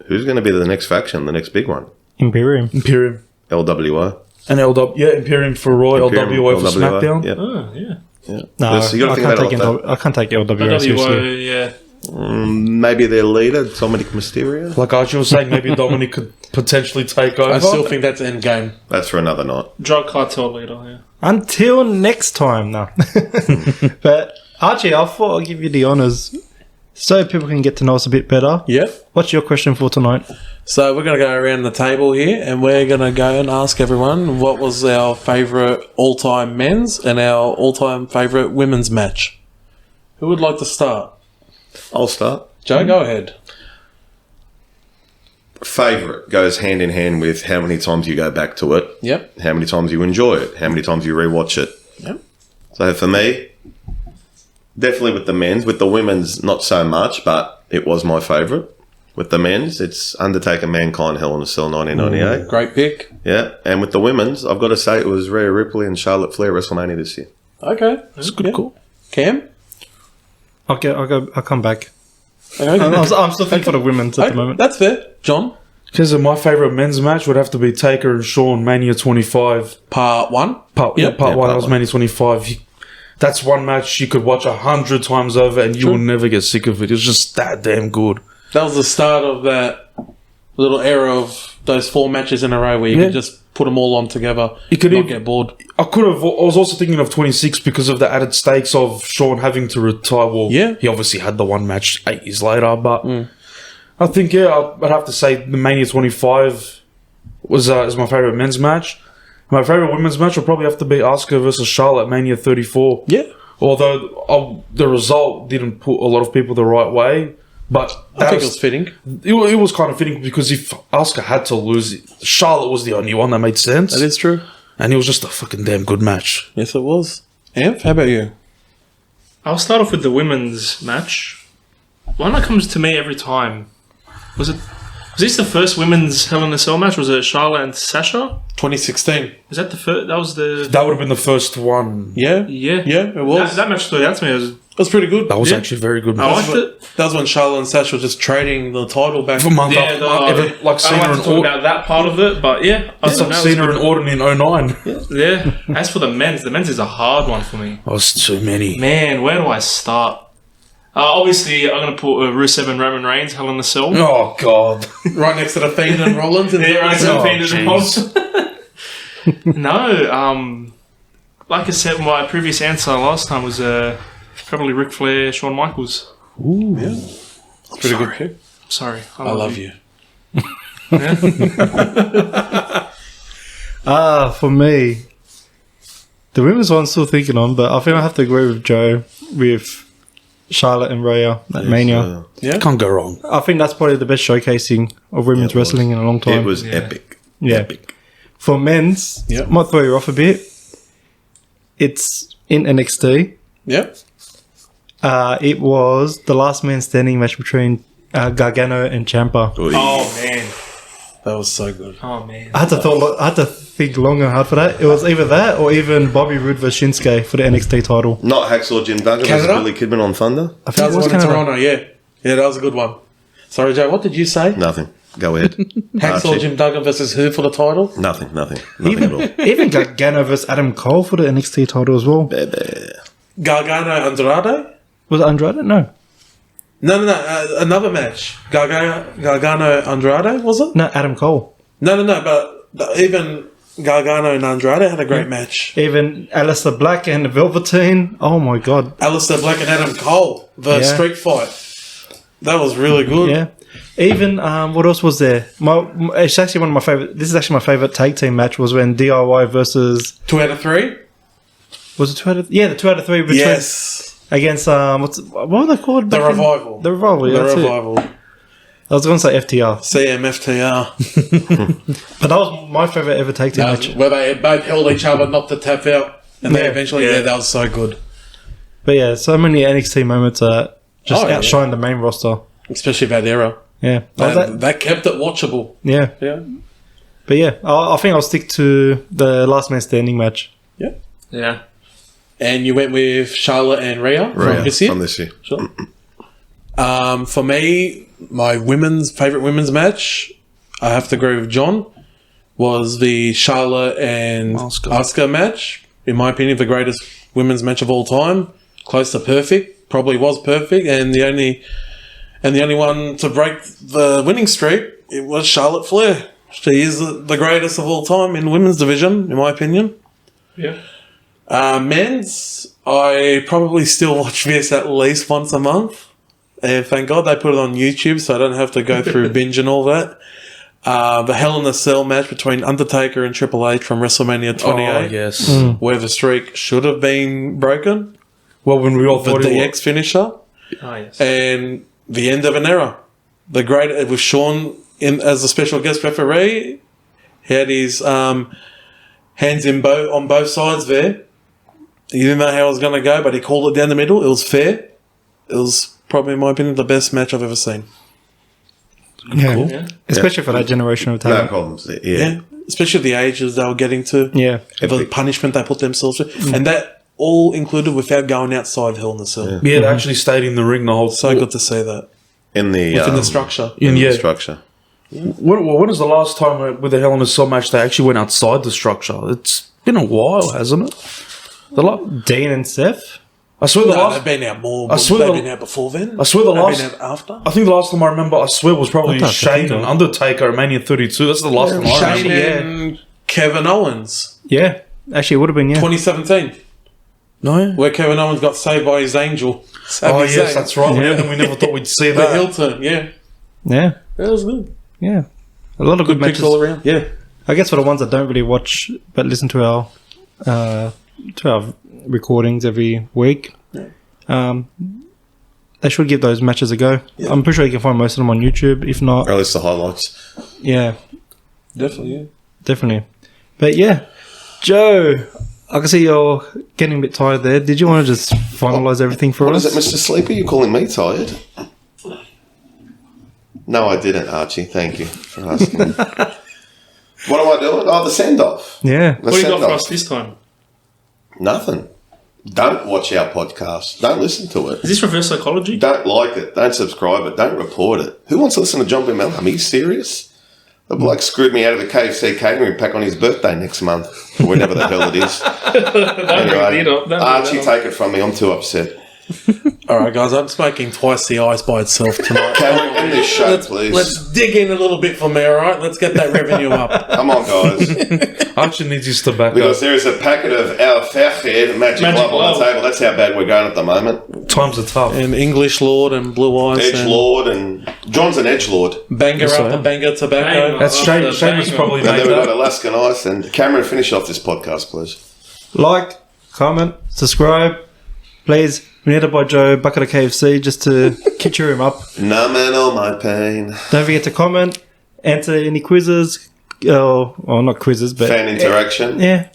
who's going to be the next faction, the next big one? Imperium. Imperium. LWO? And Imperium for Raw, Imperium, LWO for SmackDown. Yeah. Oh, yeah. Yeah. No, Because you got to think about it like that. I can't take LWO seriously. WO, yeah. Maybe their leader, Dominic Mysterio. Like Archie was saying, maybe Dominic could potentially take over. I still think that's endgame. That's for another night. Drug cartel leader, yeah. Until next time, no. But Archie, I thought I'll give you the honours so people can get to know us a bit better. Yep. What's your question for tonight? So we're going to go around the table here and we're going to go and ask everyone what was our favourite all-time men's and our all-time favourite women's match. Who would like to start? I'll start. Joe, go ahead. Favourite goes hand in hand with how many times you go back to it, Yep. how many times you enjoy it, how many times you rewatch it. Yep. So for me, definitely with the men's. With the women's, not so much, but it was my favourite. With the men's, it's Undertaker, Mankind, Hell in a Cell 1998. Great pick. Yeah, and with the women's, I've got to say it was Rhea Ripley and Charlotte Flair WrestleMania this year. Okay. It's a good call. Cam? I'll come back. Okay. I'm still thinking for the women's at the moment. That's fair. John? Because my favourite men's match would have to be Taker and Shawn, Mania 25. Part 1? Part Yep. one, Yeah, that part was one. Mania 25. That's one match you could watch 100 times over and you will never get sick of it. It's just that damn good. That was the start of that little era of those 4 matches in a row where you could just put them all on together. You could not get bored. I was also thinking of 26 because of the added stakes of Sean having to retire. Well, he obviously had the one match 8 years later, but I think, I'd have to say the Mania 25 was is my favourite men's match. My favourite women's match will probably have to be Asuka versus Charlotte Mania 34. Yeah. Although the result didn't put a lot of people the right way. But I think it was fitting. It was kind of fitting because if Asuka had to lose, Charlotte was the only one that made sense. That is true. And it was just a fucking damn good match. Yes, it was. Amph, how about you? I'll start off with the women's match. One that comes to me every time. Was this the first women's Hell in a Cell match? Was it Charlotte and Sasha? 2016. Is that the first? That was the... That would have been the first one. Yeah. Yeah. Yeah, it was. That match stood out to me. It was pretty good. That was actually a very good I match. liked it. That was when Charlotte and Sasha were just trading the title back. For month Yeah, after month, like I Cena don't like and to talk Orton. about that part of it, but yeah. I It's thought like that was Cena good. and Orton in 09. Yeah. As for the men's is a hard one for me. That was too many. Man, where do I start? Obviously, I'm going to put Rusev and Roman Reigns, Hell in a Cell. Oh, God. Right next to the Fiend and Rollins. And Yeah, right, so Oh, Fiend and jeez. Hobbs. No, like I said, my previous answer last time was probably Ric Flair, Shawn Michaels. Ooh, yeah. It's pretty good pick. Sorry. I love you. For me, the women's one I'm still thinking on, but I think I have to agree with Joe with Charlotte and Rhea at Mania. Yeah. Can't go wrong. I think that's probably the best showcasing of women's wrestling in a long time. It was epic. Yeah. Epic. For men's, Yeah. might throw you off a bit. It's in NXT. Yeah. It was the last man standing match between Gargano and Ciampa. Oh, man. That was so good. Oh, man. I had to think long and hard for that. It was either that or even Bobby Roode versus Shinsuke for the NXT title. Not Hacksaw Jim Duggan versus Canada? Billy Kidman on Thunder. I think That it was was one in Canada. Toronto, yeah. Yeah, that was a good one. Sorry, Joe, what did you say? Nothing. Go ahead. Hacksaw Archie. Jim Duggan versus who for the title? Nothing at all. Even Gargano versus Adam Cole for the NXT title as well. Gargano Andrade? Was it Andrade? No. No, another match. Gargano Andrade, was it? No, Adam Cole. No, but even Gargano and Andrade had a great match. Even Aleister Black and the Velveteen. Oh my god. Aleister Black and Adam Cole, the street fight. That was really good. Yeah. Even what else was there? It's actually one of my favorite. This is actually my favorite tag team match. Was when DIY versus 2 out of 3? was it 2 out of the 2 out of 3 between against what were they called? The back then? Revival. The Revival. Yeah, The that's it. Revival. I was going to say FTR, CMFTR. but that was my favorite ever tag team match. Where they both held each other not to tap out. And they Yeah. eventually, that was so good. But yeah, so many NXT moments that just outshine the main roster. Especially that era. Yeah, That kept it watchable. yeah. Yeah. But yeah, I think I'll stick to the last man standing match. Yeah. And you went with Charlotte and Rhea from this year? From this year. Sure. For me, my favourite women's match, I have to agree with John, was the Charlotte and Asuka match. In my opinion, the greatest women's match of all time. Close to perfect. Probably was perfect. And the only one to break the winning streak, it was Charlotte Flair. She is the greatest of all time in the women's division, in my opinion. Yeah. Men's, I probably still watch this at least once a month. And thank God they put it on YouTube so I don't have to go through binge and all that. The Hell in a Cell match between Undertaker and Triple H from WrestleMania 28. Oh, yes. Where the streak should have been broken. Well, when we all The thought it was... DX finisher. Oh, yes. And the end of an era. The great, with Sean as a special guest referee. He had his hands on both sides there. He didn't know how it was going to go, but he called it down the middle. It was fair. It was probably, in my opinion, the best match I've ever seen. Yeah, especially for that generation of No talent. problems. Yeah. Yeah. Especially the ages they were getting to. Yeah, The punishment they put themselves through. And that all included without going outside Hell in the Cell. Yeah, they actually stayed in the ring the whole So good to see that. In the Within the structure. in the Yeah. structure. When was the last time with the Hell in a Cell match they actually went outside the structure? It's been a while, hasn't it? Dean and Seth. I swear the last. they've been out more. I swear They've the- been out before then. I swear the They've last. been out after. I think the last time I remember, I swear, was probably What the Shane fuck? and Undertaker at Mania 32. That's the last time I Shane remember. and Kevin Owens, Yeah, actually, it would have been 2017, No? where Kevin Owens got saved by his angel. Oh, yes, that's right. Yeah. We never thought we'd see The that. heel turn, yeah. Yeah, That was good. yeah. A lot of good, Good picks matches. all around. Yeah. I guess for the ones that don't really watch but listen to our recordings every week, they should give those matches a go. Yeah. I'm pretty sure you can find most of them on YouTube. If not, Or at least the highlights. yeah, Definitely, yeah. definitely. But yeah, Joe, I can see you're getting a bit tired there. Did you want to just finalise everything for What us? is it, Mr. Sleepy? You calling me tired? No, I didn't, Archie. Thank you for asking. What am I doing? Oh, the send-off. Yeah. The What do you got for send-off. us this time? Nothing. Don't watch our podcast. Don't listen to it. Is this reverse psychology? Don't like it. Don't subscribe it. Don't report it. Who wants to listen to John B. Melham? Are you serious? The bloke screwed me out of the KFC catering pack on his birthday next month, or whenever the hell it is. Anyway, Archie, take it from me. I'm too upset. All right, guys, I'm smoking twice the ice by itself tonight. Can we end this show, please? Let's dig in a little bit for me, all right? Let's get that revenue up. Come on, guys. Archie needs his tobacco. Because there is a packet of our Fairhead Magic Love on the table. That's how bad we're going at the moment. Times are tough. And English Lord and Blue Eyes. Edge Lord and John's an Edge Lord. And banger Yes, I after am. banger tobacco. That's shame. Seamus probably And then made we've got that. Alaskan Ice. And Cameron, finish off this podcast, please. Like, comment, subscribe. Please, we need to buy Joe a bucket of KFC just to cheer him up. Numbing all my pain. Don't forget to comment, answer any quizzes. Well, not quizzes, but Fan interaction. yeah,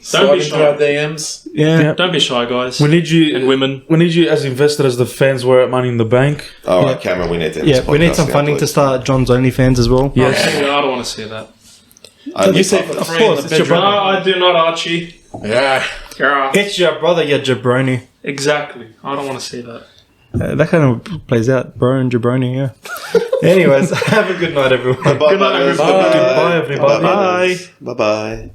Slide be into our shy. DMs. yeah. Don't be shy, guys. We need you. And women. We need you as invested as the fans were at Money in the Bank. All right, Yeah. Cameron, we need to end Yeah, this we need podcast some now, funding to please. start John's OnlyFans as well. Yes. Actually, I don't want to see that. Only You say public. for free in the course, it's your bedroom. No, I do not, Archie. Yeah. Yeah, It's your brother, you jabroni. exactly. I don't want to see that. That kind of plays out, bro and jabroni, yeah. Anyways, have a good night, everyone. Bye-bye. Good night, everybody. Bye-bye. Goodbye, everybody. Bye-bye. Bye-bye.